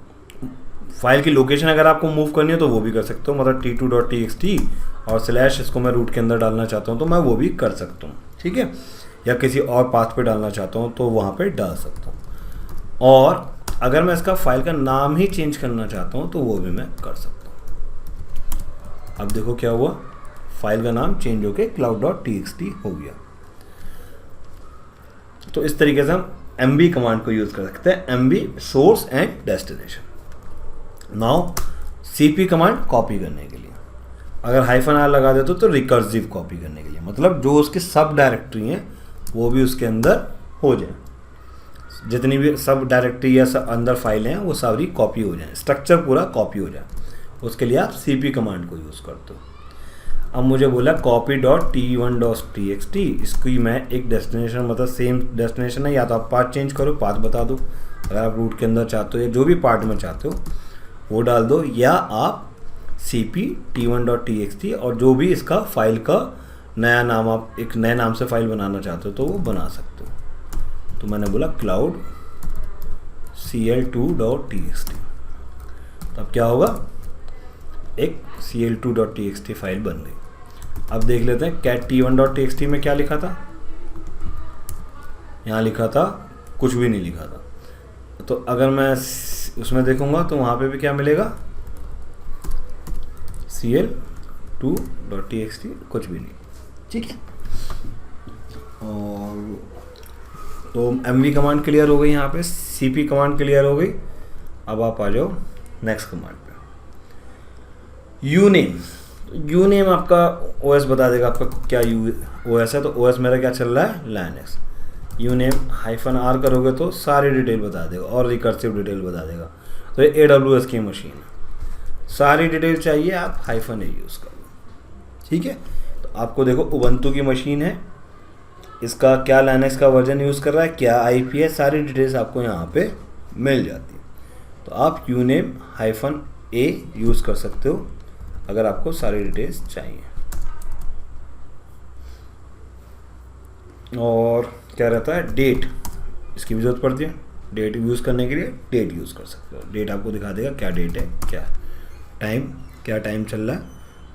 फाइल की लोकेशन अगर आपको मूव करनी हो तो वो भी कर सकते हो, मतलब T2.txt और स्लैश इसको मैं रूट के अंदर डालना चाहता हूँ तो मैं वो भी कर सकता हूँ, ठीक है। या किसी और पाथ पे डालना चाहता हूँ तो वहाँ पे डाल सकता हूँ। और अगर मैं इसका फाइल का नाम ही चेंज करना चाहता हूँ तो वो भी मैं कर सकता हूँ। अब देखो क्या हुआ, फाइल का नाम चेंज होके cloud.txt हो गया। तो इस तरीके से हम MV कमांड को यूज़ कर सकते हैं, MV source and destination. Now CP command copy करने के लिए, अगर -r लगा देते तो रिकर्सिव कॉपी करने के लिए, मतलब जो उसके सब डायरेक्टरी हैं वो भी उसके अंदर हो जाए, जितनी भी सब डायरेक्टरी या सब अंदर फाइलें हैं वो सारी कॉपी हो जाए, स्ट्रक्चर पूरा कॉपी हो जाए। उसके लिए आप CP कमांड को यूज़ करते हो। अब मुझे बोला copy.t1.txt, इसकी मैं एक डेस्टिनेशन, मतलब सेम डेस्टिनेशन है, या तो आप पाथ चेंज करो, पाथ बता दो, अगर आप रूट के अंदर चाहते हो या जो भी पार्ट में चाहते हो वो डाल दो, या आप CP t1.txt और जो भी इसका फाइल का नया नाम, आप एक नए नाम से फाइल बनाना चाहते हो तो वो बना सकते हो। तो मैंने बोला cloud cl2.txt, तो अब क्या होगा, एक cl2.txt फाइल बन गई। अब देख लेते हैं cat t1.txt में क्या लिखा था, यहाँ लिखा था कुछ भी नहीं लिखा था। तो अगर मैं उसमें देखूंगा तो वहाँ पे भी क्या मिलेगा, cl2.txt, कुछ भी नहीं, ठीक है। और तो MV कमांड क्लियर हो गई, यहाँ पे CP कमांड क्लियर हो गई। अब आप आ जाओ नेक्स्ट कमांड पे, यूनेम। तो यूनेम आपका ओएस बता देगा आपका क्या ओएस है। तो ओएस मेरा क्या चल रहा है, लाइनक्स। यूनेम -r करोगे तो सारी डिटेल बता देगा और रिकर्सिव डिटेल बता देगा। तो ये AWS की मशीन है, सारी डिटेल चाहिए आप -a यूज़ कर लो, ठीक है। तो आपको देखो उबंटू की मशीन है, इसका क्या लाइनक्स का वर्जन यूज़ कर रहा है, क्या IP है, सारी डिटेल्स आपको यहाँ पे मिल जाती है। तो आप यूनेम -a यूज़ कर सकते हो अगर आपको सारी डिटेल्स चाहिए। और क्या रहता है, डेट, इसकी भी जरूरत पड़ती है। डेट यूज़ करने के लिए डेट यूज़ कर सकते हो। डेट आपको दिखा देगा क्या डेट है, क्या टाइम, क्या टाइम चल रहा है,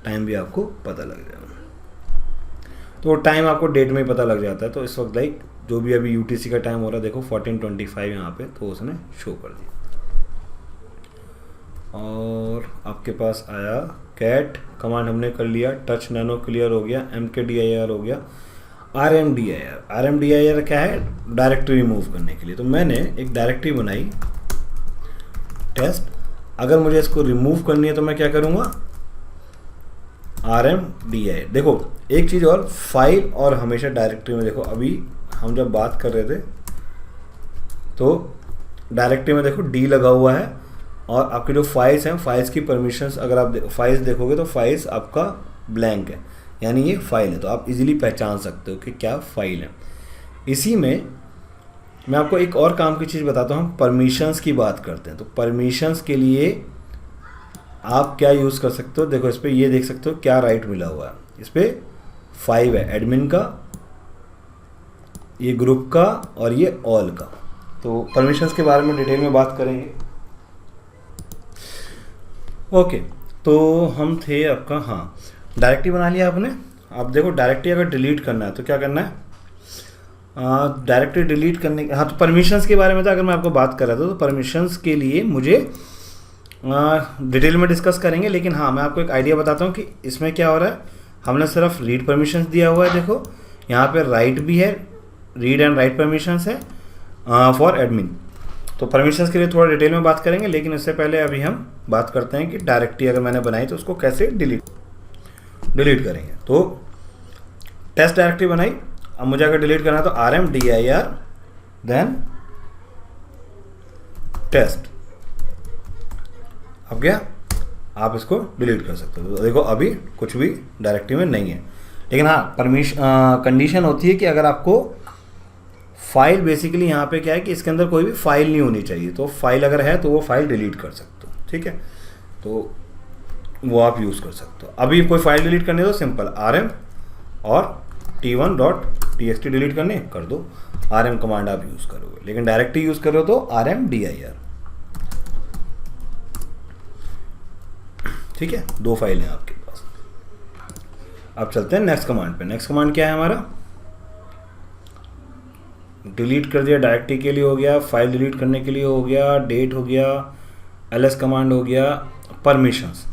टाइम भी आपको पता लग जाएगा। तो टाइम आपको डेट में ही पता लग जाता है। तो इस वक्त लाइक जो भी अभी UTC का टाइम हो रहा है, देखो 14:25 यहाँ पे, तो उसने शो कर दिया। और आपके पास आया कैट कमांड, हमने कर लिया, टच नैनो क्लियर हो गया, MKDIR हो गया, RMDIR क्या है, डायरेक्टरी रिमूव करने के लिए। तो मैंने एक डायरेक्टरी बनाई टेस्ट, अगर मुझे इसको रिमूव करनी है तो मैं क्या करूँगा, RMDIR। देखो एक चीज़ और, फाइल और हमेशा डायरेक्टरी में, देखो अभी हम जब बात कर रहे थे तो डायरेक्टरी में देखो D लगा हुआ है, और आपके जो फाइल्स हैं, फाइल्स की परमिशंस अगर आप फाइल्स देखोगे तो फाइल्स आपका ब्लैंक है, यानी ये फाइल है। तो आप इजीली पहचान सकते हो कि क्या फाइल है। इसी में मैं आपको एक और काम की चीज़ बताता हूँ, हम परमिशंस की बात करते हैं। तो परमिशंस के लिए आप क्या यूज़ कर सकते हो, देखो इस पर ये देख सकते हो क्या राइट मिला हुआ है, इस पर 5 है, एडमिन का, ये ग्रुप का और ये ऑल का। तो परमिशंस के बारे में डिटेल में बात करेंगे। ओके, तो हम थे आपका, हाँ डायरेक्टरी बना लिया आपने। आप देखो डायरेक्टरी अगर डिलीट करना है तो क्या करना है, डायरेक्टरी डिलीट करने, हाँ तो परमिशंस के बारे में तो अगर मैं आपको बात कर रहा था, तो परमिशंस के लिए मुझे डिटेल में डिस्कस करेंगे। लेकिन हाँ मैं आपको एक आइडिया बताता हूँ कि इसमें क्या हो रहा है। हमने सिर्फ रीड परमिशंस दिया हुआ है, देखो यहाँ पे राइट भी है, रीड एंड राइट परमिशंस है फॉर एडमिन। तो परमिशंस के लिए थोड़ा डिटेल में बात करेंगे, लेकिन इससे पहले अभी हम बात करते हैं कि डायरेक्टरी अगर मैंने बनाई तो उसको कैसे डिलीट करेंगे। तो टेस्ट डायरेक्टरी बनाई, अब मुझे अगर डिलीट करना है तो RMDIR देन टेस्ट। अब क्या आप इसको डिलीट कर सकते हो। तो देखो अभी कुछ भी डायरेक्टरी में नहीं है, लेकिन हाँ कंडीशन होती है कि अगर आपको फाइल, बेसिकली यहाँ पे क्या है कि इसके अंदर कोई भी फाइल नहीं होनी चाहिए। तो फाइल अगर है तो वो फाइल डिलीट कर सकते हो, ठीक है, तो वो आप यूज़ कर सकते हो। अभी कोई फाइल डिलीट करनी है तो सिंपल RM और t1.txt डिलीट करने कर दो, RM कमांड आप यूज़ करोगे। लेकिन डायरेक्टली यूज़ करो तो RMDIR, ठीक है, 2 फाइल हैं आपके पास। अब चलते हैं नेक्स्ट कमांड पे। नेक्स्ट कमांड क्या है हमारा, डिलीट कर दिया, डायरेक्टरी के लिए हो गया, फाइल डिलीट करने के लिए हो गया, डेट हो गया, LS कमांड हो गया, परमिशंस,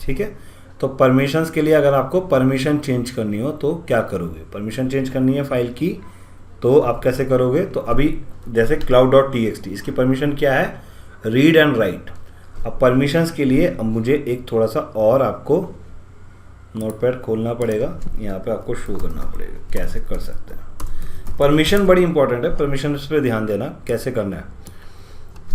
ठीक है। तो परमिशंस के लिए अगर आपको परमिशन चेंज करनी हो तो क्या करोगे, परमिशन चेंज करनी है फाइल की तो आप कैसे करोगे। तो अभी जैसे cloud.txt, इसकी परमिशन क्या है, रीड एंड राइट। अब परमिशंस के लिए अब मुझे एक थोड़ा सा और आपको नोटपैड खोलना पड़ेगा, यहाँ पे आपको शो करना पड़ेगा कैसे कर सकते हैं। परमिशन बड़ी इंपॉर्टेंट है, परमिशन पे ध्यान देना कैसे करना है।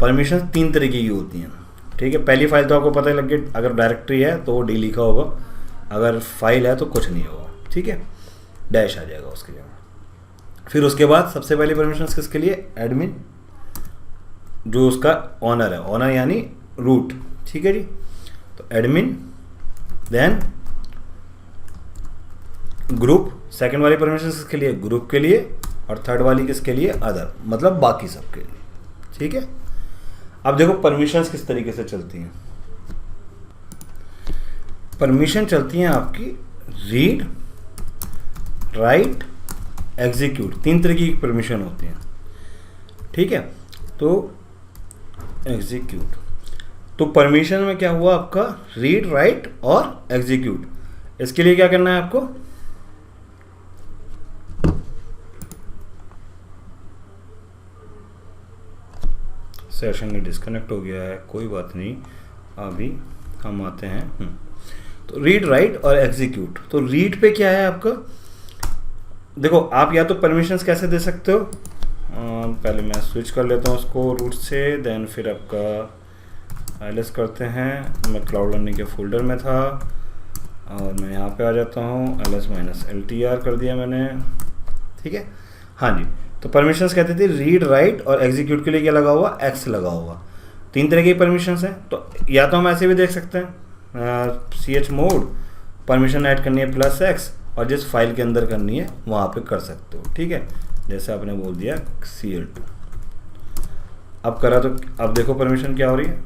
परमिशन 3 तरीके की होती हैं, ठीक है। पहली फाइल तो आपको पता ही लग गया, अगर डायरेक्टरी है तो वो D लिखा होगा, अगर फाइल है तो कुछ नहीं होगा, ठीक है, डैश आ जाएगा उसके लिए। फिर उसके बाद सबसे पहली परमिशन किसके लिए, एडमिन, जो उसका ऑनर है, ऑनर यानी रूट, ठीक है जी। तो एडमिन देन ग्रुप, सेकंड वाली परमिशन किसके लिए, ग्रुप के लिए, और थर्ड वाली किसके लिए, अदर, मतलब बाकी सबके लिए, ठीक है। अब देखो परमिशंस किस तरीके से चलती हैं। परमिशन चलती हैं आपकी रीड, राइट, एग्जीक्यूट, 3 तरीके की परमिशन होती हैं, ठीक है। तो एग्जीक्यूट, तो परमिशन में क्या हुआ आपका, रीड, राइट और एग्जीक्यूट। इसके लिए क्या करना है आपको, सेशन में डिस्कनेक्ट हो गया है, कोई बात नहीं, अभी हम आते हैं। तो रीड राइट और एग्जीक्यूट। तो रीड पे क्या है आपका, देखो आप या तो परमिशंस कैसे दे सकते हो, पहले मैं स्विच कर लेता हूँ उसको रूट से, देन फिर आपका ls करते हैं। मैं क्लाउड लर्निंग के फोल्डर में था और मैं यहाँ पे आ जाता हूँ, ls-ltr कर दिया मैंने, ठीक है। हाँ जी, तो परमिशंस कहते थे रीड राइट और एग्जीक्यूट के लिए क्या लगा हुआ, x लगा हुआ। 3 तरह की परमिशंस हैं, तो या तो हम ऐसे भी देख सकते हैं chmod परमिशन ऐड करनी है +x और जिस फाइल के अंदर करनी है वहाँ पे कर सकते हो, ठीक है। जैसे आपने बोल दिया cl2, अब करा तो अब देखो परमिशन क्या हो रही है,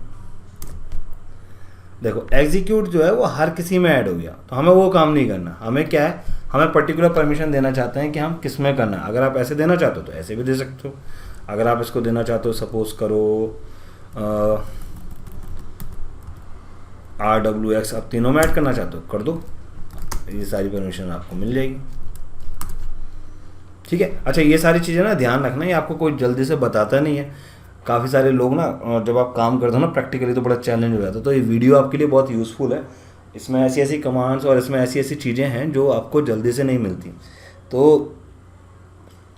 देखो एग्जीक्यूट जो है वो हर किसी में ऐड हो गया, तो हमें वो काम नहीं करना। हमें क्या है, हमें पर्टिकुलर परमिशन देना चाहते हैं कि हम किस में करना है। अगर आप ऐसे देना चाहते हो तो ऐसे भी दे सकते हो। अगर आप इसको देना चाहते हो, सपोज करो RWX आप तीनों में ऐड करना चाहते हो, कर दो, ये सारी परमिशन आपको मिल जाएगी, ठीक है। अच्छा, ये सारी चीज़ें ना ध्यान रखना, ये आपको कोई जल्दी से बताता नहीं है। काफ़ी सारे लोग ना जब आप काम करते हो ना प्रैक्टिकली तो बड़ा चैलेंज हो जाता है, तो ये वीडियो आपके लिए बहुत यूज़फुल है। इसमें ऐसी ऐसी कमांड्स और इसमें ऐसी ऐसी चीज़ें हैं जो आपको जल्दी से नहीं मिलती। तो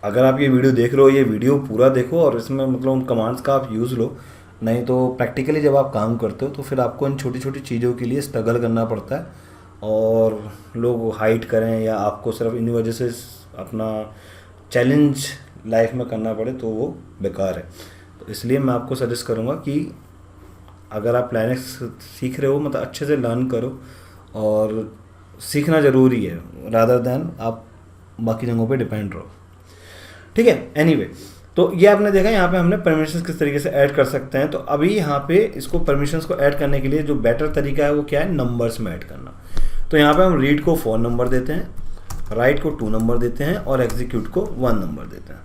अगर आप ये वीडियो देख रहे हो, ये वीडियो पूरा देखो और इसमें मतलब उन कमांड्स का आप यूज़ लो, नहीं तो प्रैक्टिकली जब आप काम करते हो तो फिर आपको इन छोटी छोटी चीज़ों के लिए स्ट्रगल करना पड़ता है, और लोग हाइड करें या आपको सिर्फ इन वजह से अपना चैलेंज लाइफ में करना पड़े तो वो बेकार है। तो इसलिए मैं आपको सजेस्ट करूँगा कि अगर आप लाइनक्स सीख रहे हो, मतलब अच्छे से लर्न करो, और सीखना ज़रूरी है रादर दैन आप बाकी जगहों पे डिपेंड रहो, ठीक है। एनीवे, तो ये आपने देखा यहाँ पे हमने परमिशंस किस तरीके से ऐड कर सकते हैं। तो अभी यहाँ पे इसको परमिशंस को ऐड करने के लिए जो बेटर तरीका है वो क्या है, नंबर्स में ऐड करना। तो यहाँ पे हम रीड को 4 नंबर देते हैं, राइट को 2 नंबर देते हैं और एग्जीक्यूट को 1 नंबर देते हैं।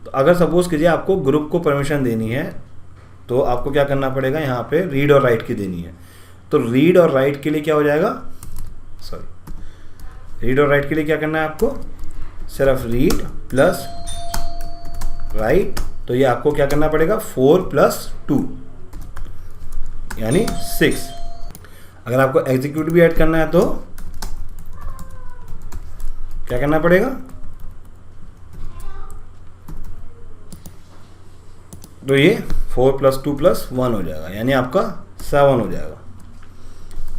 तो अगर सपोज कीजिए आपको ग्रुप को परमिशन देनी है तो आपको क्या करना पड़ेगा, यहाँ पे रीड और राइट की देनी है। तो रीड और राइट के लिए क्या हो जाएगा, रीड और राइट के लिए क्या करना है आपको, सिर्फ रीड प्लस राइट। तो ये आपको क्या करना पड़ेगा, 4 + 2 यानी 6। अगर आपको एग्जीक्यूट भी ऐड करना है तो क्या करना पड़ेगा, तो ये 4 + 2 + 1 हो जाएगा, यानी आपका 7 हो जाएगा।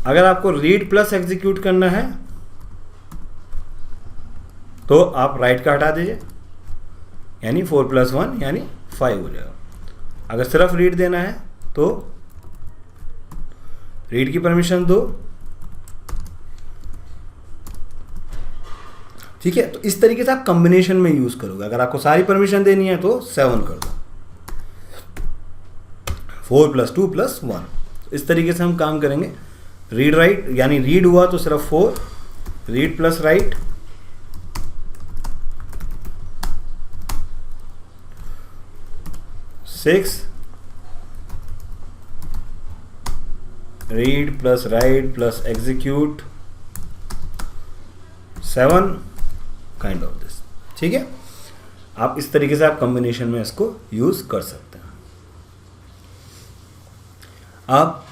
अगर आपको रीड प्लस एग्जीक्यूट करना है तो आप राइट का हटा दीजिए, यानी 4 + 1 यानी 5 हो जाएगा। अगर सिर्फ रीड देना है तो रीड की परमिशन दो, ठीक है। तो इस तरीके से आप कॉम्बिनेशन में यूज करोगे। अगर आपको सारी परमिशन देनी है तो 7 कर दो, 4 + 2 + 1। इस तरीके से हम काम करेंगे। रीड राइट यानी रीड हुआ तो सिर्फ 4, read plus right, six, read plus right plus execute 7, kind of this, ठीक है। आप इस तरीके से आप कॉम्बिनेशन में इसको यूज कर सकते हैं। आप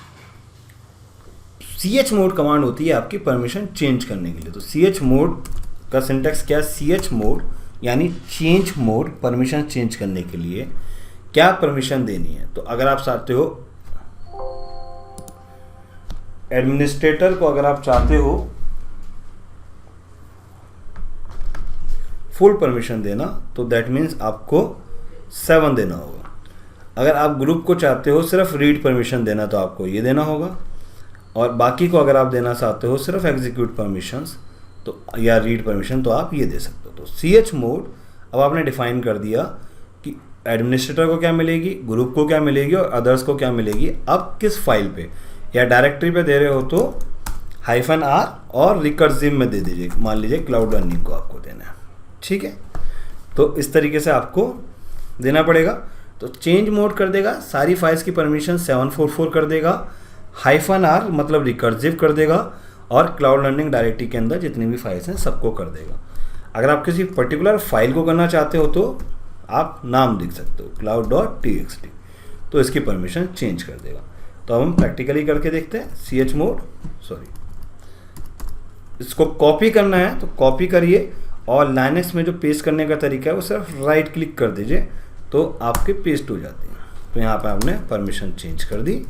chmod कमांड होती है आपकी परमिशन चेंज करने के लिए। तो chmod का सिंटैक्स क्या है, chmod यानी चेंज मोड, परमिशन चेंज करने के लिए क्या परमिशन देनी है। तो अगर आप चाहते हो एडमिनिस्ट्रेटर को, अगर आप चाहते हो फुल परमिशन देना तो दैट मीन्स आपको 7 देना होगा। अगर आप ग्रुप को चाहते हो सिर्फ रीड परमिशन देना तो आपको ये देना होगा, और बाकी को अगर आप देना चाहते हो सिर्फ एग्जीक्यूट परमिशंस तो या रीड परमिशन तो आप ये दे सकते हो। तो chmod अब आपने डिफाइन कर दिया कि एडमिनिस्ट्रेटर को क्या मिलेगी, ग्रुप को क्या मिलेगी और अदर्स को क्या मिलेगी। अब किस फाइल पे या डायरेक्टरी पे दे रहे हो तो -r और रिकर्सिव में दे दीजिए, मान लीजिए क्लाउड लर्निंग को आपको देना है, ठीक है। तो इस तरीके से आपको देना पड़ेगा। तो चेंज मोड कर देगा, सारी फाइल्स की परमिशन 744 कर देगा, -r मतलब रिकर्सिव कर देगा, और क्लाउड लर्निंग डायरेक्टरी के अंदर जितनी भी फाइल्स हैं सबको कर देगा। अगर आप किसी पर्टिकुलर फाइल को करना चाहते हो तो आप नाम लिख सकते हो cloud.txt, तो इसकी परमिशन चेंज कर देगा। तो अब हम प्रैक्टिकली करके देखते हैं। इसको कॉपी करना है तो कॉपी करिए, और लाइनेक्स में जो पेस्ट करने का तरीका है वो सिर्फ राइट क्लिक कर दीजिए तो आपके पेस्ट हो जाती है। तो यहाँ पर आपने परमिशन चेंज कर दी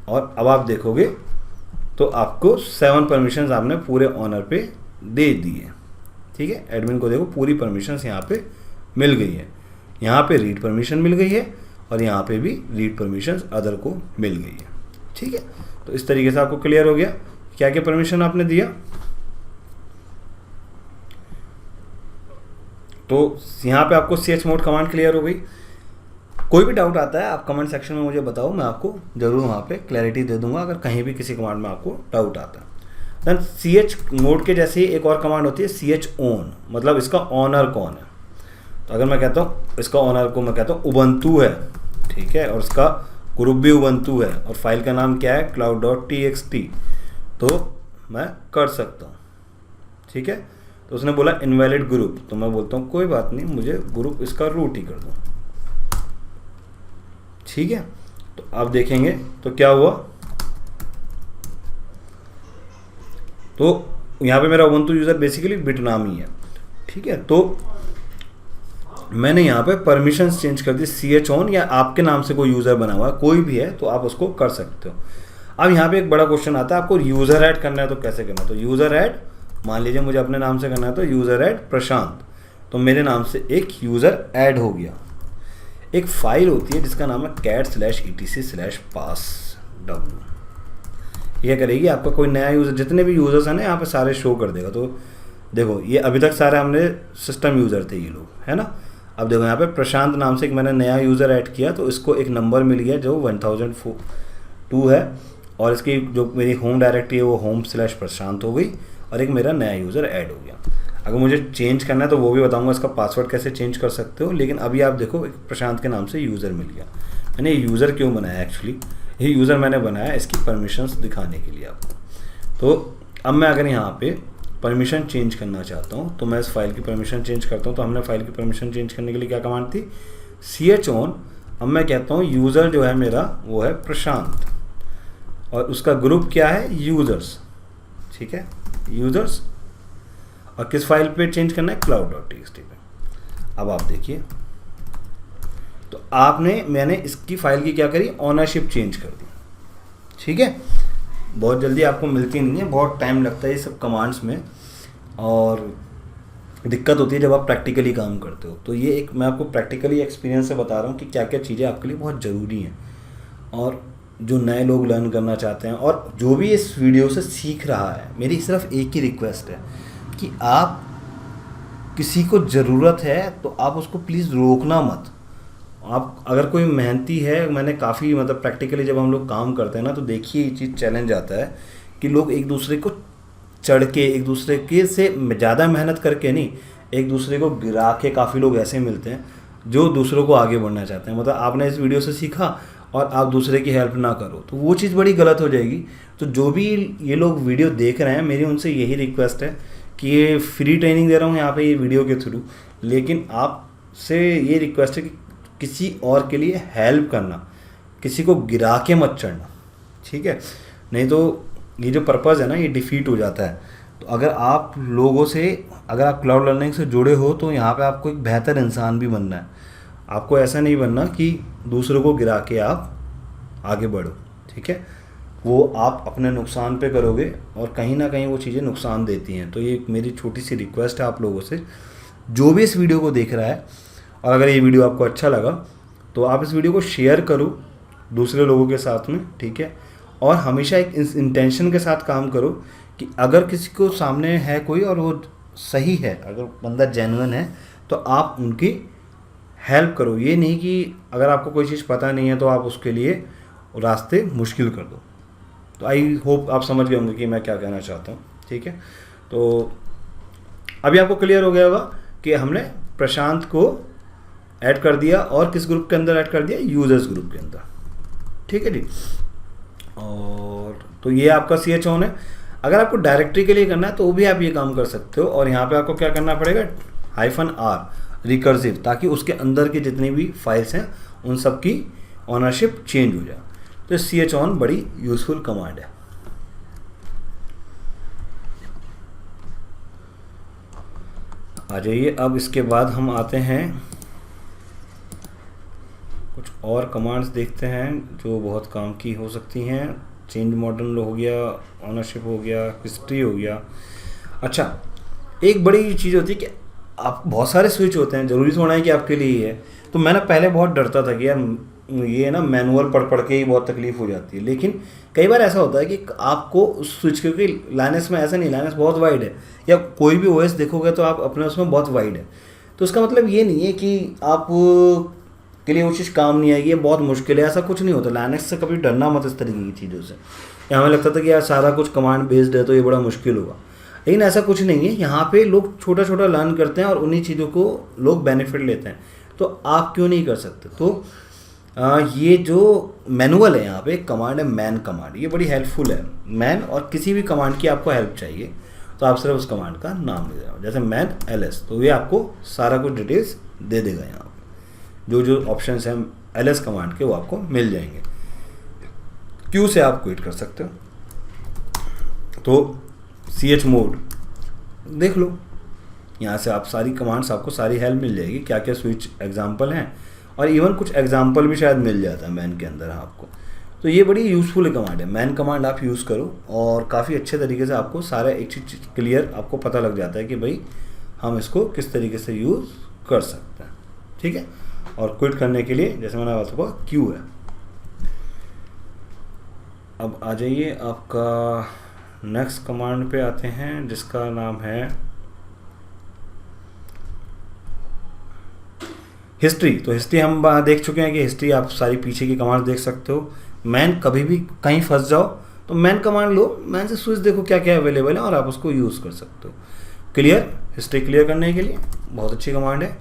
और अब आप देखोगे तो आपको 7 परमिशंस आपने पूरे ऑनर पे दे दी है। ठीक है, एडमिन को देखो पूरी परमिशंस यहाँ पे मिल गई है। यहाँ पे रीड परमिशन मिल गई है और यहाँ पे भी रीड परमिशंस अदर को मिल गई है। ठीक है, तो इस तरीके से आपको क्लियर हो गया क्या क्या परमिशन आपने दिया। तो यहाँ पे आपको chmod कमांड क्लियर हो गई। कोई भी डाउट आता है आप कमेंट सेक्शन में मुझे बताओ, मैं आपको जरूर वहाँ पे क्लैरिटी दे दूंगा अगर कहीं भी किसी कमांड में आपको डाउट आता है। देन chmod के जैसे ही एक और कमांड होती है chown, मतलब इसका ऑनर कौन है। तो अगर मैं कहता हूँ इसका ऑनर को मैं कहता हूँ उबंटू है, ठीक है, और इसका ग्रुप भी उबंटू है और फाइल का नाम क्या है cloud.txt, तो मैं कर सकता हूँ। ठीक है, तो उसने बोला इनवैलिड ग्रुप, तो मैं बोलता हूँ कोई बात नहीं, मुझे ग्रुप इसका रूट ही कर दो। ठीक है, तो आप देखेंगे तो क्या हुआ, तो यहाँ पे मेरा उबंटू यूज़र बेसिकली बिटनामी है। ठीक है, तो मैंने यहाँ पे परमिशंस चेंज कर दी chown, या आपके नाम से कोई यूज़र बना हुआ है कोई भी है तो आप उसको कर सकते हो। अब यहाँ पे एक बड़ा क्वेश्चन आता है आपको यूज़र ऐड करना है तो कैसे करना है। तो यूज़र ऐड, मान लीजिए मुझे अपने नाम से करना है तो यूज़र ऐड प्रशांत, तो मेरे नाम से एक यूज़र ऐड हो गया। एक फाइल होती है जिसका नाम है cat/etc/passw, ये करेगी आपका कोई नया यूज़र, जितने भी यूज़र्स हैं ना यहाँ पे सारे शो कर देगा। तो देखो ये अभी तक सारे हमने सिस्टम यूज़र थे ये लोग, है ना। अब देखो यहाँ पे प्रशांत नाम से एक मैंने नया यूज़र ऐड किया तो इसको एक नंबर मिल गया जो 1002 है, और इसकी जो मेरी होम डायरेक्टरी है वो home/प्रशांत हो गई, और एक मेरा नया यूज़र ऐड हो गया। अगर मुझे चेंज करना है तो वो भी बताऊंगा इसका पासवर्ड कैसे चेंज कर सकते हो, लेकिन अभी आप देखो एक प्रशांत के नाम से यूज़र मिल गया। मैंने ये यूज़र क्यों बनाया, एक्चुअली ये यूज़र मैंने बनाया इसकी परमिशंस दिखाने के लिए आपको। तो अब मैं अगर यहाँ पे परमिशन चेंज करना चाहता हूँ तो मैं इस फाइल की परमिशन चेंज करता हूँ। तो हमने फाइल की परमिशन चेंज करने के लिए क्या कमांड थी, chown। अब मैं कहता हूँ यूज़र जो है मेरा वो है प्रशांत, और उसका ग्रुप क्या है यूज़र्स। ठीक है, यूज़र्स, और किस फाइल पे चेंज करना है, cloud.txt पे। अब आप देखिए तो मैंने इसकी फाइल की क्या करी, ऑनरशिप चेंज कर दी। ठीक है, बहुत जल्दी आपको मिलती नहीं है, बहुत टाइम लगता है ये सब कमांड्स में, और दिक्कत होती है जब आप प्रैक्टिकली काम करते हो। तो ये एक मैं आपको प्रैक्टिकली एक्सपीरियंस से बता रहा हूँ कि क्या क्या चीज़ें आपके लिए बहुत ज़रूरी हैं, और जो नए लोग लर्न करना चाहते हैं और जो भी इस वीडियो से सीख रहा है, मेरी सिर्फ एक ही रिक्वेस्ट है कि आप किसी को ज़रूरत है तो आप उसको प्लीज़ रोकना मत। आप अगर कोई मेहनती है, मैंने काफ़ी मतलब प्रैक्टिकली जब हम लोग काम करते हैं ना तो देखिए ये चीज़ चैलेंज आता है कि लोग एक दूसरे को चढ़ के, एक दूसरे के से ज़्यादा मेहनत करके नहीं, एक दूसरे को गिरा के, काफ़ी लोग ऐसे मिलते हैं जो दूसरों को आगे बढ़ना चाहते हैं। मतलब आपने इस वीडियो से सीखा और आप दूसरे की हेल्प ना करो तो वो चीज़ बड़ी गलत हो जाएगी। तो जो भी ये लोग वीडियो देख रहे हैं, मेरी उनसे यही रिक्वेस्ट है कि ये फ्री ट्रेनिंग दे रहा हूँ यहाँ पे ये वीडियो के थ्रू, लेकिन आपसे ये रिक्वेस्ट है कि किसी और के लिए हेल्प करना, किसी को गिरा के मत चढ़ना। ठीक है, नहीं तो ये जो पर्पज़ है ना ये डिफीट हो जाता है। तो अगर आप लोगों से, अगर आप क्लाउड लर्निंग से जुड़े हो तो यहाँ पे आपको एक बेहतर इंसान भी बनना है। आपको ऐसा नहीं बनना कि दूसरों को गिरा के आप आगे बढ़ो। ठीक है, वो आप अपने नुकसान पे करोगे और कहीं ना कहीं वो चीज़ें नुकसान देती हैं। तो ये मेरी छोटी सी रिक्वेस्ट है आप लोगों से, जो भी इस वीडियो को देख रहा है, और अगर ये वीडियो आपको अच्छा लगा तो आप इस वीडियो को शेयर करो दूसरे लोगों के साथ में। ठीक है, और हमेशा एक इंटेंशन के साथ काम करो कि अगर किसी को सामने है कोई और वो सही है, अगर बंदा जेन्युइन है तो आप उनकी हेल्प करो। ये नहीं कि अगर आपको कोई चीज़ पता नहीं है तो आप उसके लिए रास्ते मुश्किल कर दो। तो आई होप आप समझ गए होंगे कि मैं क्या कहना चाहता हूँ। ठीक है, तो अभी आपको क्लियर हो गया होगा कि हमने प्रशांत को ऐड कर दिया, और किस ग्रुप के अंदर ऐड कर दिया, यूजर्स ग्रुप के अंदर। ठीक है जी, और तो ये आपका chown है। अगर आपको डायरेक्टरी के लिए करना है तो वो भी आप ये काम कर सकते हो, और यहाँ पे आपको क्या करना पड़ेगा, -r रिकर्सिव, ताकि उसके अंदर की जितनी भी फाइल्स हैं उन सब की ऑनरशिप चेंज हो जाए। तो chown बड़ी यूज़फुल कमांड है। आ जाइए। अब इसके बाद हम आते हैं कुछ और कमांड्स देखते हैं जो बहुत काम की हो सकती हैं। चेंज मॉडल हो गया, ऑनरशिप हो गया, हिस्ट्री हो गया। अच्छा, एक बड़ी चीज़ होती है कि आप बहुत सारे स्विच होते हैं, ज़रूरी थोड़ा है कि आपके लिए ही है। तो मैं ना पहले बहुत डरता था कि यार ये ना मैनुअल पढ़ के ही बहुत तकलीफ हो जाती है, लेकिन कई बार ऐसा होता है कि आपको उस स्विच, क्योंकि लाइनस में ऐसा नहीं, लाइनस बहुत वाइड है, या कोई भी ओएस देखोगे तो आप अपने उसमें बहुत वाइड है। तो उसका मतलब ये नहीं है कि आप के लिए वो चीज़ काम नहीं आएगी, ये बहुत मुश्किल है, ऐसा कुछ नहीं होता। लाइनक्स से कभी डरना मत इस तरीके की चीज़ों से। या हमें लगता था कि यार सारा कुछ कमांड बेस्ड है तो ये बड़ा मुश्किल होगा, लेकिन ऐसा कुछ नहीं है। यहाँ पे लोग छोटा छोटा लर्न करते हैं और उन्हीं चीज़ों को लोग बेनिफिट लेते हैं, तो आप क्यों नहीं कर सकते। तो ये जो मैनुअल है यहाँ पे एक कमांड है मैन कमांड, ये बड़ी हेल्पफुल है। मैन और किसी भी कमांड की आपको हेल्प चाहिए तो आप सिर्फ उस कमांड का नाम ले जाओ, जैसे मैन ls, तो ये आपको सारा कुछ डिटेल्स दे देगा। यहाँ पे जो जो ऑप्शंस हैं ls कमांड के वो आपको मिल जाएंगे। क्यू से आप क्विट कर सकते हो, तो ch मोड देख लो, यहाँ से आप सारी कमांड्स, आपको सारी हेल्प मिल जाएगी, क्या क्या स्विच एग्जाम्पल हैं, और इवन कुछ एग्जाम्पल भी शायद मिल जाता है मैन के अंदर आपको। तो ये बड़ी यूज़फुल कमांड है, मैन कमांड आप यूज़ करो और काफ़ी अच्छे तरीके से आपको सारा एक चीज़ क्लियर आपको पता लग जाता है कि भाई हम इसको किस तरीके से यूज़ कर सकते हैं। ठीक है, और क्विट करने के लिए जैसे मैंने बताया क्यू है। अब आ जाइए आपका नेक्स्ट कमांड पे आते हैं जिसका नाम है हिस्ट्री। तो हिस्ट्री हम देख चुके हैं कि हिस्ट्री आप सारी पीछे की कमांड देख सकते हो। मैन, कभी भी कहीं फंस जाओ तो मैन कमांड लो, मैन से स्विच देखो क्या क्या अवेलेबल है और आप उसको यूज़ कर सकते हो। क्लियर, हिस्ट्री क्लियर करने के लिए बहुत अच्छी कमांड है।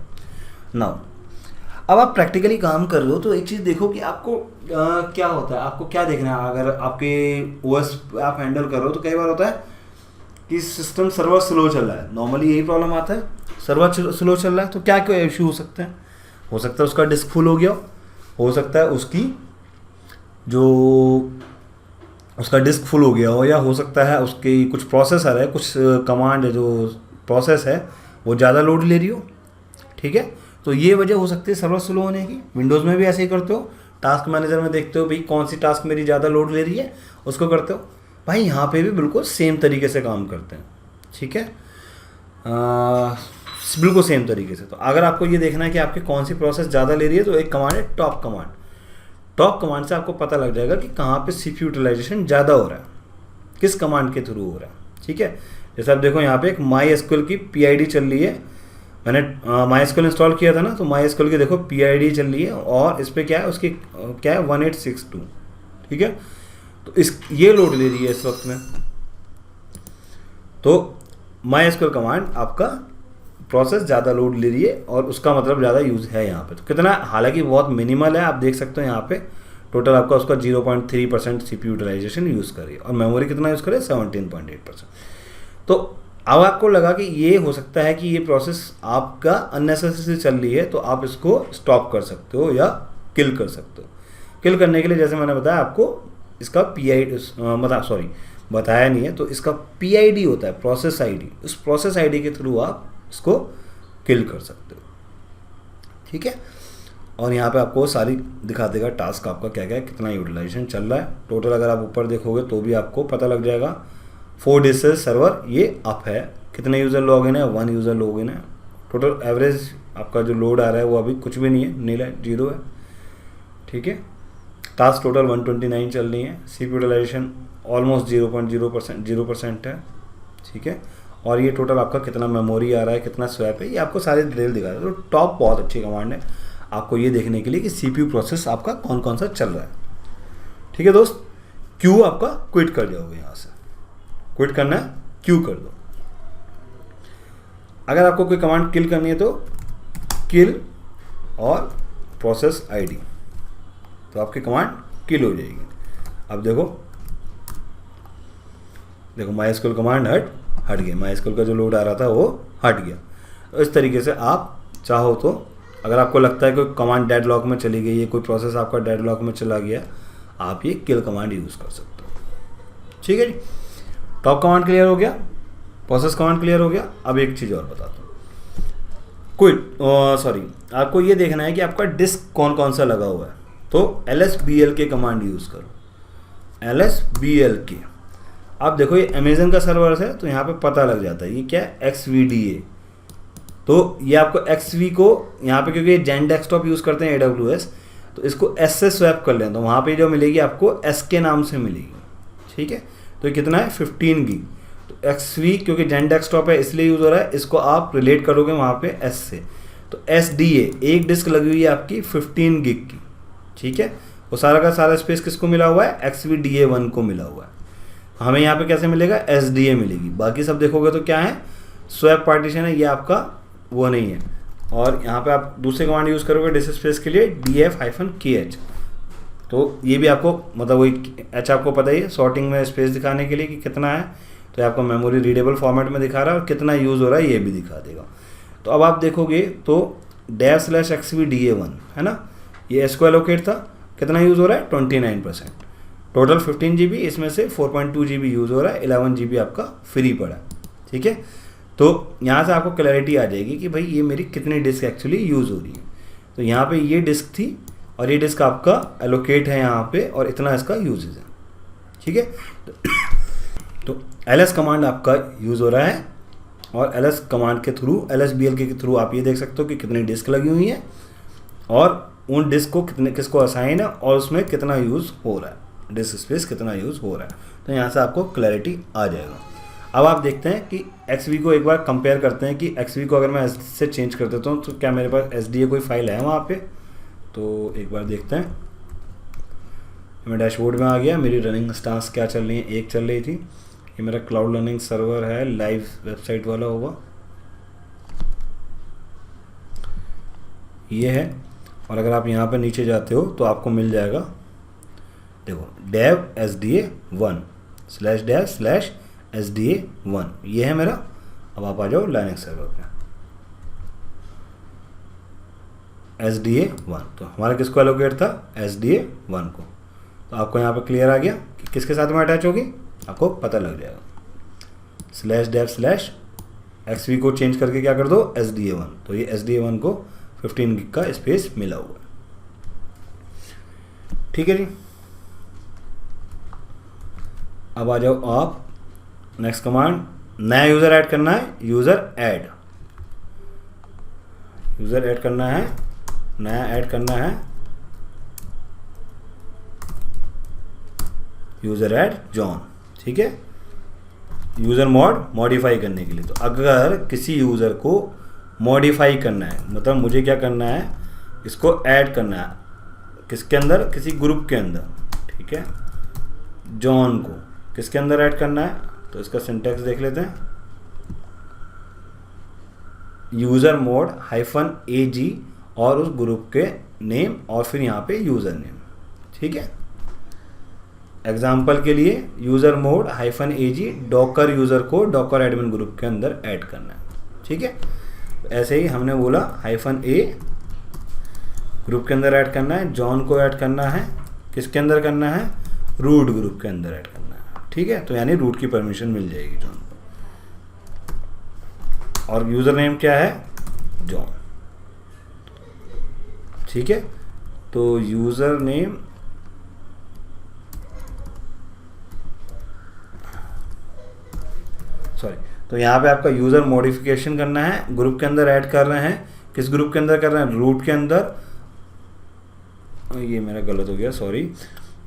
नाउ अब आप प्रैक्टिकली काम कर रहे हो तो एक चीज़ देखो कि आपको क्या होता है, आपको क्या देखना है। अगर आपके ओएस आप हैंडल कर रहे हो तो कई बार होता है कि सिस्टम सर्वर स्लो चल रहा है, नॉर्मली यही प्रॉब्लम आता है, सर्वर स्लो चल रहा है। तो क्या क्या इशू हो सकते हैं, हो सकता है उसका डिस्क फुल हो गया, हो सकता है उसका डिस्क फुल हो गया हो, या हो सकता है उसकी कुछ प्रोसेसर है, कुछ कमांड है जो प्रोसेस है वो ज़्यादा लोड ले रही हो। ठीक है, तो ये वजह हो सकती है सर्वर स्लो होने की। विंडोज़ में भी ऐसे ही करते हो, टास्क मैनेजर में देखते हो भाई कौन सी टास्क मेरी ज़्यादा लोड ले रही है, उसको करते हो। भाई यहाँ पे भी बिल्कुल सेम तरीके से काम करते हैं। ठीक है, बिल्कुल सेम तरीके से। तो अगर आपको ये देखना है कि आपकी कौन सी प्रोसेस ज़्यादा ले रही है तो एक कमांड है टॉप कमांड। टॉप कमांड से आपको पता लग जाएगा कि कहाँ पे CPU यूटिलाइजेशन ज़्यादा हो रहा है, किस कमांड के थ्रू हो रहा है। ठीक है, जैसे आप देखो यहाँ पे एक MySQL की PID चल रही है। मैंने MySQL इंस्टॉल किया था ना, तो MySQL की देखो PID चल रही है और इस पर क्या है, उसकी क्या है 1862। ठीक है, तो ये लोड ले रही है इस वक्त में। तो MySQL कमांड आपका प्रोसेस ज़्यादा लोड ले रही है और उसका मतलब ज़्यादा यूज़ है यहाँ पे। तो कितना, हालांकि बहुत मिनिमल है, आप देख सकते हो यहाँ पे टोटल आपका उसका 0.3% CPU यूटिलाइजेशन यूज़ करिए और मेमोरी कितना यूज़ करे 17.8%। तो अब आपको लगा कि ये हो सकता है कि ये प्रोसेस आपका अननेसेसरी चल रही है, तो आप इसको स्टॉप कर सकते हो या किल कर सकते हो। किल करने के लिए जैसे मैंने बताया आपको इसका बताया नहीं है, तो इसका PID होता है, प्रोसेस ID। उस प्रोसेस ID के थ्रू आप इसको किल कर सकते हो। ठीक है, और यहाँ पे आपको सारी दिखा देगा टास्क आपका क्या क्या है, कितना यूटिलाइजेशन चल रहा है। टोटल अगर आप ऊपर देखोगे तो भी आपको पता लग जाएगा। 4 डेज से सर्वर ये अप है, कितने यूज़र लॉगिन है, 1 यूज़र लॉगिन है। टोटल एवरेज आपका जो लोड आ रहा है वो अभी कुछ भी नहीं है, नील है, 0 है। ठीक है, टास्क टोटल 129 चल रही है। CPU यूटिलाइजेशन ऑलमोस्ट 0.0% है। ठीक है, और ये टोटल आपका कितना मेमोरी आ रहा है, कितना स्वैप है, ये आपको सारी डिटेल दिखा रहा है। तो टॉप बहुत अच्छी कमांड है आपको ये देखने के लिए कि CPU प्रोसेस आपका कौन कौन सा चल रहा है। ठीक है दोस्त, क्यू आपका क्विट कर जाओगे, यहाँ से क्विट करना है, क्यू कर दो। अगर आपको कोई कमांड किल करनी है तो किल और प्रोसेस ID, तो आपकी कमांड किल हो जाएगी। अब देखो MySQL कमांड हट गया, MySQL का जो लोड आ रहा था वो हट गया। तो इस तरीके से आप चाहो तो, अगर आपको लगता है कोई कमांड डेडलॉक में चली गई है, कोई प्रोसेस आपका डेडलॉक में चला गया, आप ये किल कमांड यूज़ कर सकते हो। ठीक है जी, टॉप कमांड क्लियर हो गया, प्रोसेस कमांड क्लियर हो गया। अब एक चीज़ और बताता हूँ, क्विट सॉरी आपको ये देखना है कि आपका डिस्क कौन कौन सा लगा हुआ है, तो LSBL के कमांड यूज़ करो, LSBL के। आप देखो ये अमेजन का सर्वर है तो यहाँ पे पता लग जाता है ये क्या है, XVDA। तो ये आपको XV को यहाँ पे, क्योंकि ये जेन डेस्कटॉप यूज़ करते हैं AWS, तो इसको S से स्वैप कर लें तो वहाँ पे जो मिलेगी आपको S के नाम से मिलेगी, ठीक है। तो ये कितना है 15 GB। तो XV क्योंकि जेन डेस्कटॉप है इसलिए यूज़ हो रहा है, इसको आप रिलेट करोगे वहाँ पे S से, तो SDA एक डिस्क लगी हुई है आपकी 15 GB की, ठीक है। वो सारा का सारा स्पेस किसको मिला हुआ है, XVDA1 को मिला हुआ है। हमें यहाँ पे कैसे मिलेगा, SDA मिलेगी। बाकी सब देखोगे तो क्या है, स्वैप पार्टीशन है, ये आपका वो नहीं है। और यहाँ पे आप दूसरे कमांड यूज़ करोगे डिस्क स्पेस के लिए df-kh, तो ये भी आपको मतलब वही H आपको पता ही है सॉर्टिंग में स्पेस दिखाने के लिए कि कितना है, तो ये आपको मेमोरी रीडेबल फॉर्मेट में दिखा रहा है और कितना यूज़ हो रहा है ये भी दिखा देगा। तो अब आप देखोगे तो dev/xvda1 है ना, ये S को एलोकेट था, कितना यूज़ हो रहा है 29%, टोटल 15 GB, इसमें से 4.2 GB यूज़ हो रहा है, 11 GB आपका फ्री पड़ा, ठीक है। तो यहाँ से आपको क्लैरिटी आ जाएगी कि भाई ये मेरी कितनी डिस्क एक्चुअली यूज़ हो रही है। तो यहाँ पे ये डिस्क थी और ये डिस्क आपका एलोकेट है यहाँ पे और इतना इसका यूजेज है, ठीक है। तो ls कमांड आपका यूज़ हो रहा है और ls कमांड के थ्रू, LSBL के थ्रू आप ये देख सकते हो कि कितनी डिस्क लगी हुई है और उन डिस्क को किसको असाइन है और उसमें कितना यूज़ हो रहा है, डिस्क स्पेस कितना यूज़ हो रहा है। तो यहाँ से आपको क्लैरिटी आ जाएगा। अब आप देखते हैं कि XV को एक बार कंपेयर करते हैं कि XV को अगर मैं S से चेंज कर देता हूँ तो क्या मेरे पास SDA कोई फाइल है वहाँ पे, तो एक बार देखते हैं। मैं डैशबोर्ड में आ गया, मेरी रनिंग इंस्टेंस क्या चल रही है, एक चल रही थी, ये मेरा क्लाउड लर्निंग सर्वर है, लाइव वेबसाइट वाला होगा ये है। और अगर आप यहाँ पर नीचे जाते हो तो आपको मिल जाएगा, देखो dev/SDA1/dev/SDA1 ये है मेरा। अब आप आ जाओ लाइनक्स सर्वर पे, SDA1 तो हमारा किसको एलोकेट था, SDA1 को। तो आपको यहाँ पे क्लियर आ गया कि किसके साथ में अटैच होगी, आपको पता लग जाएगा। /dev/XV को चेंज करके क्या कर दो, SDA1, तो ये SDA1 को 15 GB का स्पेस मिला हुआ है, ठीक है जी। अब आ जाओ आप नेक्स्ट कमांड, नया यूज़र ऐड करना है, यूज़र ऐड करना है, नया ऐड करना है, यूज़र ऐड जॉन, ठीक है। यूज़र मॉड मॉडिफाई करने के लिए, तो अगर किसी यूज़र को मॉडिफाई करना है, मतलब मुझे क्या करना है, इसको ऐड करना है किसके अंदर, किसी ग्रुप के अंदर, ठीक है। जॉन को किसके अंदर ऐड करना है, तो इसका सिंटैक्स देख लेते हैं, यूज़र मोड -AG और उस ग्रुप के नेम और फिर यहाँ पे यूज़र नेम, ठीक है। एग्जाम्पल के लिए user mode -AG Docker user को डॉकर एडमिन ग्रुप के अंदर ऐड करना है, ठीक है। ऐसे ही हमने बोला -A ग्रुप के अंदर ऐड करना है, जॉन को ऐड करना है, किसके अंदर करना है, रूट ग्रुप के अंदर ऐड करना है, ठीक है। तो यानी रूट की परमिशन मिल जाएगी जॉन को, और यूज़र नेम क्या है, जॉन, ठीक है। तो यूज़र नेम तो यहाँ पे आपका यूज़र मॉडिफिकेशन करना है, ग्रुप के अंदर ऐड कर रहे हैं, किस ग्रुप के अंदर कर रहे हैं, रूट के अंदर, ये मेरा गलत हो गया सॉरी,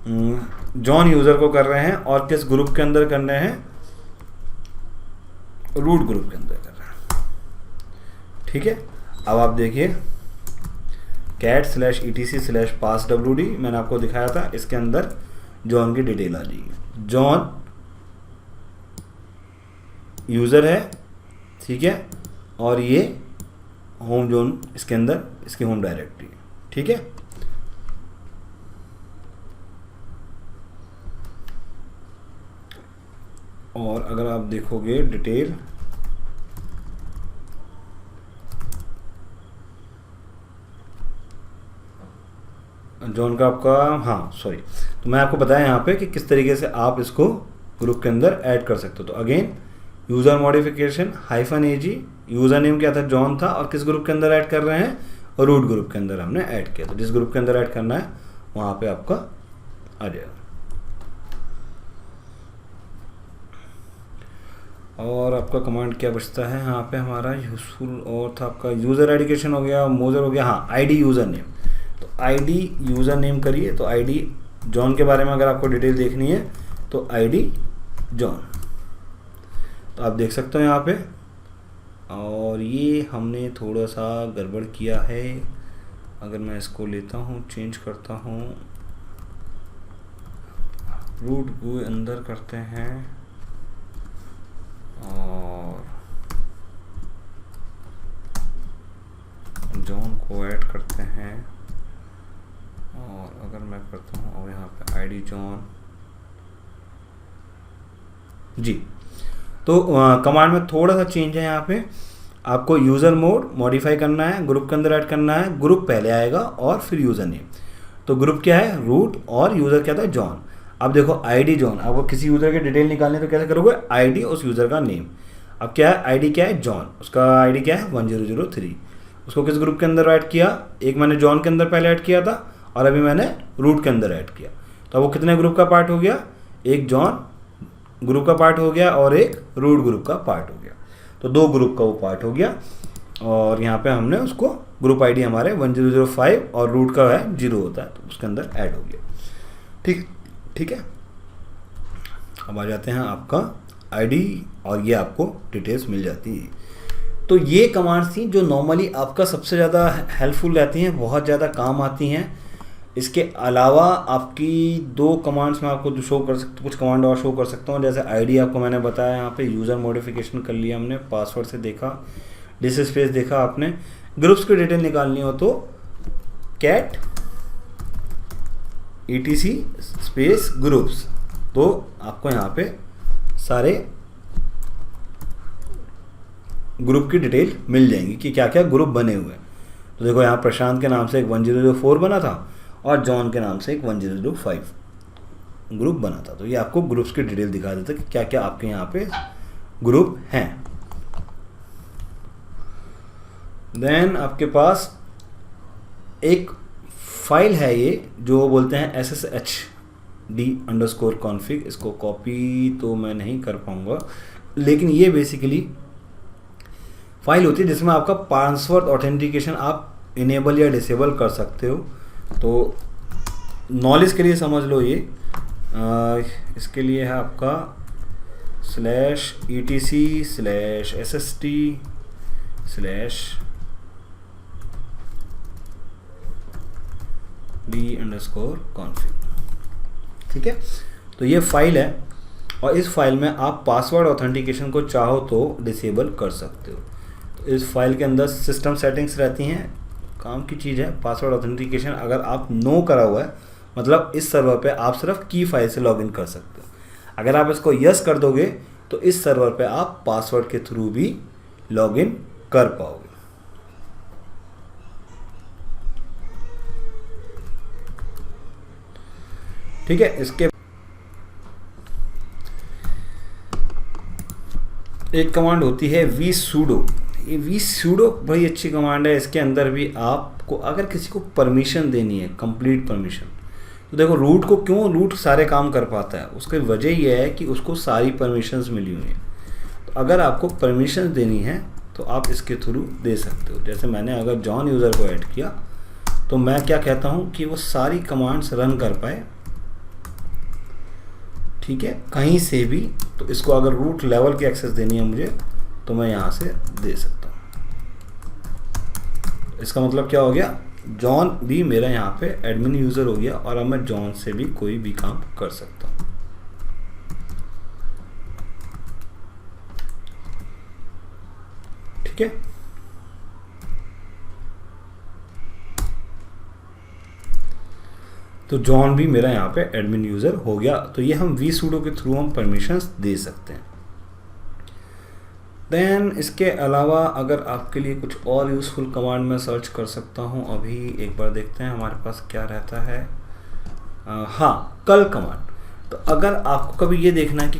जॉन यूज़र को कर रहे हैं और किस ग्रुप के अंदर कर रहे हैं, रूट ग्रुप के अंदर कर रहे हैं, ठीक है। अब आप देखिए cat/etc/passwd मैंने आपको दिखाया था, इसके अंदर जॉन की डिटेल आ जाएगी। जॉन यूज़र है, ठीक है, और ये होम जोन इसके अंदर इसकी होम डायरेक्टरी, ठीक है। और अगर आप देखोगे डिटेल, जॉन का आपका, हाँ सॉरी, तो मैं आपको बताया यहाँ पे कि किस तरीके से आप इसको ग्रुप के अंदर ऐड कर सकते हो। तो again user modification -AG, user name क्या था, जॉन था, और किस ग्रुप के अंदर ऐड कर रहे हैं, रूट ग्रुप के अंदर हमने ऐड किया। तो जिस ग्रुप के अंदर ऐड करना है वहाँ पे आपका आ जाएगा। और आपका कमांड क्या बचता है यहाँ पे हमारा यूज़फुल, और था आपका यूज़र एडिकेशन हो गया, मोजर हो गया, हाँ ID यूज़र नेम। तो ID यूज़र नेम करिए, तो ID जॉन के बारे में अगर आपको डिटेल देखनी है तो ID जॉन, तो आप देख सकते हो यहाँ पे। और ये हमने थोड़ा सा गड़बड़ किया है, अगर मैं इसको लेता हूँ चेंज करता हूँ, रूट को अंदर करते हैं और जॉन को ऐड करते हैं, और अगर मैं करता हूँ और यहाँ पे ID जॉन जी। तो कमांड में थोड़ा सा चेंज है यहाँ पे, आपको यूज़र मोड मॉडिफाई करना है, ग्रुप के अंदर ऐड करना है, ग्रुप पहले आएगा और फिर यूज़र नेम। तो ग्रुप क्या है, रूट, और यूज़र क्या था, जॉन। अब देखो ID जॉन, आपको किसी यूज़र की डिटेल निकालनी है तो कैसे करोगे, ID उस यूज़र का नेम। अब क्या है, ID क्या है, जॉन, उसका ID क्या है 1003। उसको किस ग्रुप के अंदर ऐड किया, एक मैंने जॉन के अंदर पहले ऐड किया था और अभी मैंने रूट के अंदर ऐड किया। तो वो कितने ग्रुप का पार्ट हो गया, एक जॉन ग्रुप का पार्ट हो गया और एक रूट ग्रुप का पार्ट हो गया। तो 2 ग्रुप का वो पार्ट हो गया, और यहाँ पे हमने उसको ग्रुप ID हमारे 1005 और रूट का है 0 होता है, तो उसके अंदर ऐड हो गया। ठीक है। अब आ जाते हैं आपका ID, और ये आपको डिटेल्स मिल जाती है। तो ये कमांड्स थी जो नॉर्मली आपका सबसे ज़्यादा हेल्पफुल रहती हैं, बहुत ज़्यादा काम आती हैं। इसके अलावा आपकी 2 कमांड्स में आपको शो कर सकते, कुछ कमांड और शो कर सकता हूँ। जैसे ID आपको मैंने बताया, यहाँ पे यूज़र मॉडिफिकेशन कर लिया हमने, पासवर्ड से देखा, डिस्क स्पेस देखा आपने। ग्रुप्स की डिटेल निकालनी हो तो कैट etc स्पेस ग्रुप्स, तो आपको यहाँ पे सारे ग्रुप की डिटेल मिल जाएंगी कि क्या क्या ग्रुप बने हुए हैं। तो देखो यहाँ प्रशांत के नाम से एक 1004 बना था और जॉन के नाम से एक 1005 ग्रुप बना था। तो ये आपको ग्रुप्स की डिटेल दिखा देता है कि क्या क्या आपके यहाँ पे ग्रुप हैं। देन आपके पास एक फाइल है, ये जो बोलते हैं sshd_config। इसको कॉपी तो मैं नहीं कर पाऊंगा, लेकिन ये बेसिकली फाइल होती है जिसमें आपका पासवर्ड ऑथेंटिकेशन आप इनेबल या डिसेबल कर सकते हो। तो नॉलेज के लिए समझ लो, ये इसके लिए है आपका /etc/ssd_config। ठीक है, तो ये फाइल है, और इस फाइल में आप पासवर्ड ऑथेंटिकेशन को चाहो तो डिसेबल कर सकते हो। तो इस फाइल के अंदर सिस्टम सेटिंग्स रहती हैं, काम की चीज़ है। पासवर्ड ऑथेंटिकेशन अगर आप नो करा हुआ है, मतलब इस सर्वर पे आप सिर्फ की फाइल से लॉगिन कर सकते हो। अगर आप इसको यस कर दोगे तो इस सर्वर पे आप पासवर्ड के थ्रू भी लॉगिन कर पाओगे। ठीक है, इसके एक कमांड होती है vsudo। ये vsudo बड़ी अच्छी कमांड है। इसके अंदर भी आपको अगर किसी को परमिशन देनी है, कंप्लीट परमिशन, तो देखो रूट को क्यों, रूट सारे काम कर पाता है, उसकी वजह यह है कि उसको सारी परमिशंस मिली हुई हैं। तो अगर आपको परमिशन देनी है तो आप इसके थ्रू दे सकते हो। जैसे मैंने अगर जॉन यूज़र को ऐड किया तो मैं क्या कहता हूँ कि वो सारी कमांड्स रन कर पाए, ठीक है, कहीं से भी। तो इसको अगर रूट लेवल की एक्सेस देनी है मुझे तो मैं यहाँ से दे सकता हूँ। इसका मतलब क्या हो गया, जॉन भी मेरा यहाँ पे एडमिन यूज़र हो गया और अब मैं जॉन से भी कोई भी काम कर सकता हूँ। ठीक है, तो जॉन भी मेरा यहाँ पे एडमिन यूज़र हो गया। तो ये हम vsudo के थ्रू हम परमिशंस दे सकते हैं। देन इसके अलावा अगर आपके लिए कुछ और यूज़फुल कमांड मैं सर्च कर सकता हूँ। अभी एक बार देखते हैं हमारे पास क्या रहता है। हाँ, कल कमांड। तो अगर आपको कभी ये देखना है कि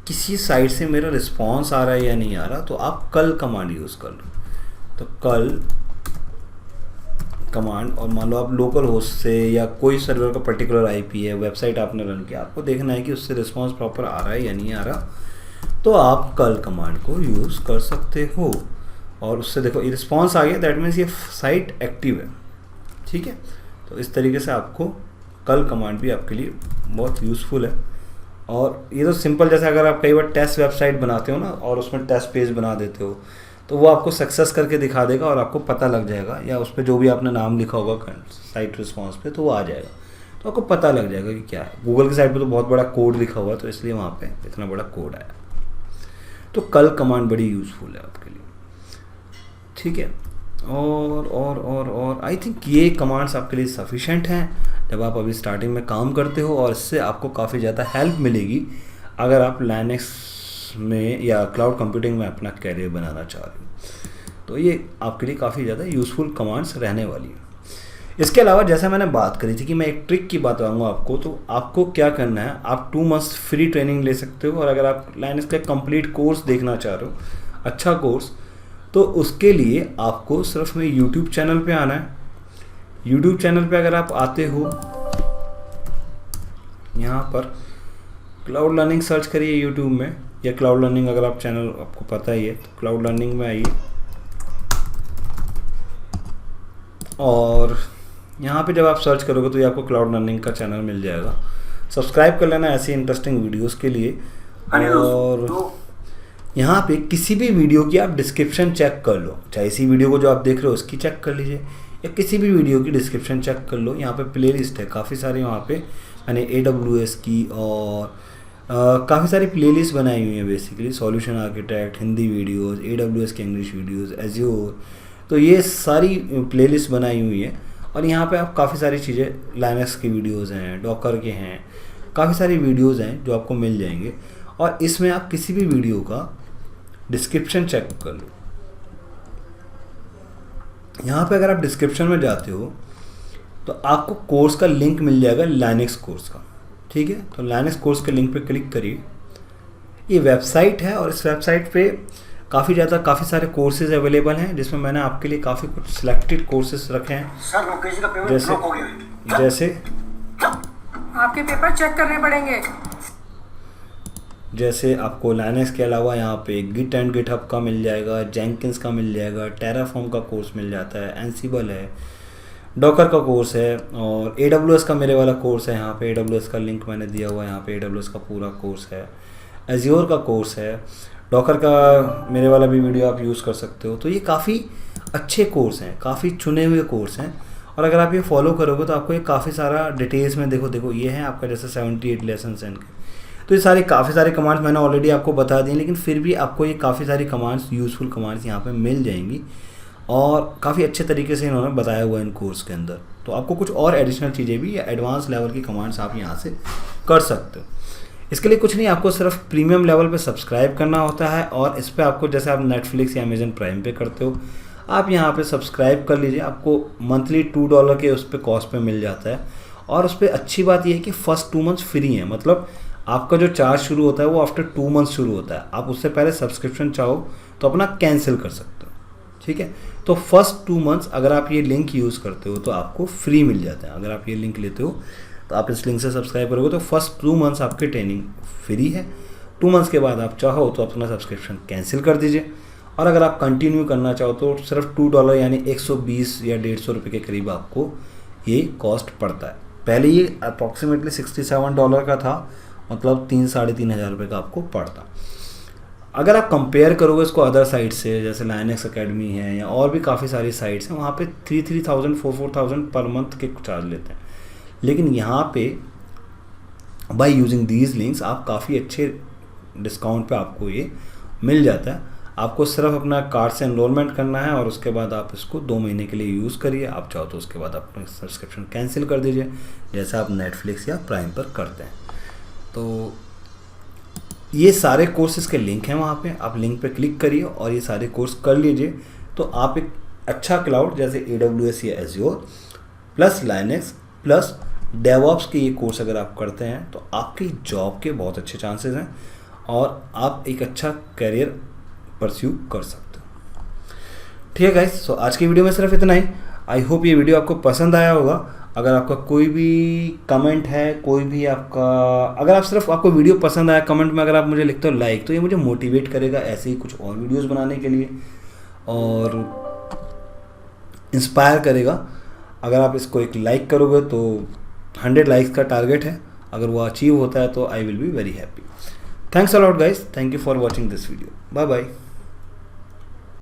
किसी साइट से मेरा रिस्पॉन्स आ रहा है या नहीं आ रहा, तो आप कल कमांड यूज़ कर लो। तो कल कमांड, और मान लो आप लोकल होस्ट से या कोई सर्वर का पर्टिकुलर आईपी है, वेबसाइट आपने रन किया, आपको देखना है कि उससे रिस्पॉन्स प्रॉपर आ रहा है या नहीं आ रहा, तो आप कल कमांड को यूज़ कर सकते हो। और उससे देखो ये रिस्पॉन्स आ गया, दैट मीन्स ये साइट एक्टिव है। ठीक है, तो इस तरीके से आपको कल कमांड भी आपके लिए बहुत यूज़फुल है। और ये तो सिंपल, जैसे अगर आप कई बार टेस्ट वेबसाइट बनाते हो ना और उसमें टेस्ट पेज बना देते हो, तो वो आपको सक्सेस करके दिखा देगा और आपको पता लग जाएगा, या उस पर जो भी आपने नाम लिखा होगा साइट रिस्पॉन्स पे, तो वो आ जाएगा, तो आपको पता लग जाएगा कि क्या है। गूगल की साइट पे तो बहुत बड़ा कोड लिखा हुआ है, तो इसलिए वहाँ पे इतना बड़ा कोड आया। तो कल कमांड बड़ी यूज़फुल है आपके लिए। ठीक है, और आई थिंक ये कमांड्स आपके लिए सफिशेंट हैं जब आप अभी स्टार्टिंग में काम करते हो, और इससे आपको काफ़ी ज़्यादा हेल्प मिलेगी अगर आप लाइनक्स में या क्लाउड कंप्यूटिंग में अपना कैरियर बनाना चाह रहे हो। तो ये आपके लिए काफ़ी ज़्यादा यूज़फुल कमांड्स रहने वाली है। इसके अलावा जैसा मैंने बात करी थी कि मैं एक ट्रिक की बात बताऊंगा आपको, तो आपको क्या करना है, आप 2 मंथ्स फ्री ट्रेनिंग ले सकते हो। और अगर आप लाइनक्स का कंप्लीट कोर्स देखना चाह रहे हो, अच्छा कोर्स, तो उसके लिए आपको सिर्फ में यूट्यूब चैनल पे आना है। यूट्यूब चैनल पे अगर आप आते हो, यहाँ पर क्लाउड लर्निंग सर्च करिए यूट्यूब में, या क्लाउड लर्निंग अगर आप चैनल आपको पता ही है तो क्लाउड लर्निंग में आइए, और यहाँ पे जब आप सर्च करोगे तो ये आपको क्लाउड लर्निंग का चैनल मिल जाएगा। सब्सक्राइब कर लेना ऐसी इंटरेस्टिंग वीडियोस के लिए। और यहाँ पे किसी भी वीडियो की आप डिस्क्रिप्शन चेक कर लो, चाहे इसी वीडियो को जो आप देख रहे हो उसकी चेक कर लीजिए, या किसी भी वीडियो की डिस्क्रिप्शन चेक कर लो। यहाँ पे प्लेलिस्ट है काफ़ी सारी, वहाँ पे मैंने AWS की और काफ़ी सारी प्लेलिस्ट बनाई हुई हैं, basically solution architect, Hindi videos, AWS के इंग्लिश वीडियोस, एज्योर, तो ये सारी प्लेलिस्ट बनाई हुई है। और यहाँ पे आप काफ़ी सारी चीज़ें, लाइनक्स की वीडियोस हैं, डॉकर के हैं, काफ़ी सारी वीडियोस हैं जो आपको मिल जाएंगे। और इसमें आप किसी भी वीडियो का डिस्क्रिप्शन चेक कर लो। यहाँ पे अगर आप डिस्क्रिप्शन में जाते हो तो आपको कोर्स का लिंक मिल जाएगा, लाइनक्स कोर्स का। ठीक है, तो लाइनक्स कोर्स के लिंक पे क्लिक करिए। ये वेबसाइट है और इस वेबसाइट पे काफ़ी सारे कोर्सेज अवेलेबल हैं, जिसमें मैंने आपके लिए काफ़ी कुछ सिलेक्टेड कोर्सेज रखे हैं। सर मुकेश का पेपर जैसे ब्लॉक हो गया है। जैसे आपके पेपर चेक करने पड़ेंगे। जैसे आपको लाइनक्स के अलावा यहाँ पे गिट एंड गिटहब का मिल जाएगा, जेंकिंस का मिल जाएगा, टेराफॉर्म का कोर्स मिल जाता है, एंसिबल है, डॉकर का कोर्स है, और AWS का मेरे वाला कोर्स है। यहाँ पे AWS का लिंक मैंने दिया हुआ है, यहाँ पे AWS का पूरा कोर्स है, एज्योर का कोर्स है, डॉकर का मेरे वाला भी वीडियो आप यूज़ कर सकते हो। तो ये काफ़ी अच्छे कोर्स हैं, काफ़ी चुने हुए कोर्स हैं, और अगर आप ये फॉलो करोगे तो आपको ये काफ़ी सारा डिटेल्स में देखो ये है आपका, जैसे 78 लेसन हैं इनके। तो ये काफ़ी सारे कमांड्स मैंने ऑलरेडी आपको बता दिए, लेकिन फिर भी आपको ये काफ़ी सारी कमांड्स, यूज़फुल कमांड्स यहाँ पे मिल जाएंगी, और काफ़ी अच्छे तरीके से इन्होंने बताया हुआ है इन कोर्स के अंदर। तो आपको कुछ और एडिशनल चीज़ें भी या एडवांस लेवल की कमांड्स आप यहाँ से कर सकते हो। इसके लिए कुछ नहीं, आपको सिर्फ प्रीमियम लेवल पे सब्सक्राइब करना होता है, और इस पर आपको, जैसे आप नेटफ्लिक्स या अमेजन प्राइम पे करते हो, आप यहाँ पे सब्सक्राइब कर लीजिए। आपको मंथली $2 के उस पर कॉस्ट पे मिल जाता है। और उस पर अच्छी बात यह है कि फर्स्ट 2 मंथ्स फ्री है, मतलब आपका जो चार्ज शुरू होता है वो आफ्टर 2 मंथ्स शुरू होता है। आप उससे पहले सब्सक्रिप्शन चाहो तो अपना कैंसिल कर सकते हो। ठीक है, तो फर्स्ट 2 मंथ्स अगर आप ये लिंक यूज़ करते हो तो आपको फ्री मिल जाता है। अगर आप ये लिंक लेते हो तो आप इस लिंक से सब्सक्राइब करोगे तो फर्स्ट 2 मंथ्स आपकी ट्रेनिंग फ्री है। 2 मंथ्स के बाद आप चाहो तो अपना सब्सक्रिप्शन कैंसिल कर दीजिए, और अगर आप कंटिन्यू करना चाहो तो सिर्फ $2 यानी 120 या 150 रुपये के करीब आपको ये कॉस्ट पड़ता है। पहले ये अप्रॉक्सीमेटली $67 का था, मतलब 3-3.5 हज़ार रुपये का आपको पड़ता। अगर आप कंपेयर करोगे इसको अदर साइट से, जैसे लाइनक्स अकेडमी है या और भी काफ़ी सारी साइट्स हैं, वहाँ पे 3,000 4,000 पर मंथ के चार्ज लेते हैं। लेकिन यहाँ पे बाय यूजिंग दीज लिंक्स आप काफ़ी अच्छे डिस्काउंट पे आपको ये मिल जाता है। आपको सिर्फ अपना कार्ड से एनरोलमेंट करना है, और उसके बाद आप इसको 2 महीने के लिए यूज़ करिए। आप चाहो तो उसके बाद अपना सब्सक्रिप्शन कैंसिल कर दीजिए, जैसे आप नेटफ्लिक्स या प्राइम पर करते हैं। तो ये सारे कोर्सेज़ के लिंक हैं वहाँ पे, आप लिंक पे क्लिक करिए और ये सारे कोर्स कर लीजिए। तो आप एक अच्छा क्लाउड जैसे AWS या azure plus Linux plus DevOps के ये कोर्स अगर आप करते हैं तो आपकी जॉब के बहुत अच्छे चांसेस हैं। और आप एक अच्छा करियर परस्यू कर सकते हो। ठीक है गाइस, सो आज की वीडियो में सिर्फ इतना ही। आई होप ये वीडियो आपको पसंद आया होगा। अगर आपका कोई भी कमेंट है, कोई भी आपका, अगर आप सिर्फ आपको वीडियो पसंद आया कमेंट में अगर आप मुझे लिखते हो लाइक, तो ये मुझे मोटिवेट करेगा ऐसे ही कुछ और वीडियोस बनाने के लिए और इंस्पायर करेगा। अगर आप इसको एक लाइक करोगे तो 100 लाइक्स का टारगेट है, अगर वो अचीव होता है तो I will be very happy. Thanks a lot guys, thank you for watching this video, bye bye.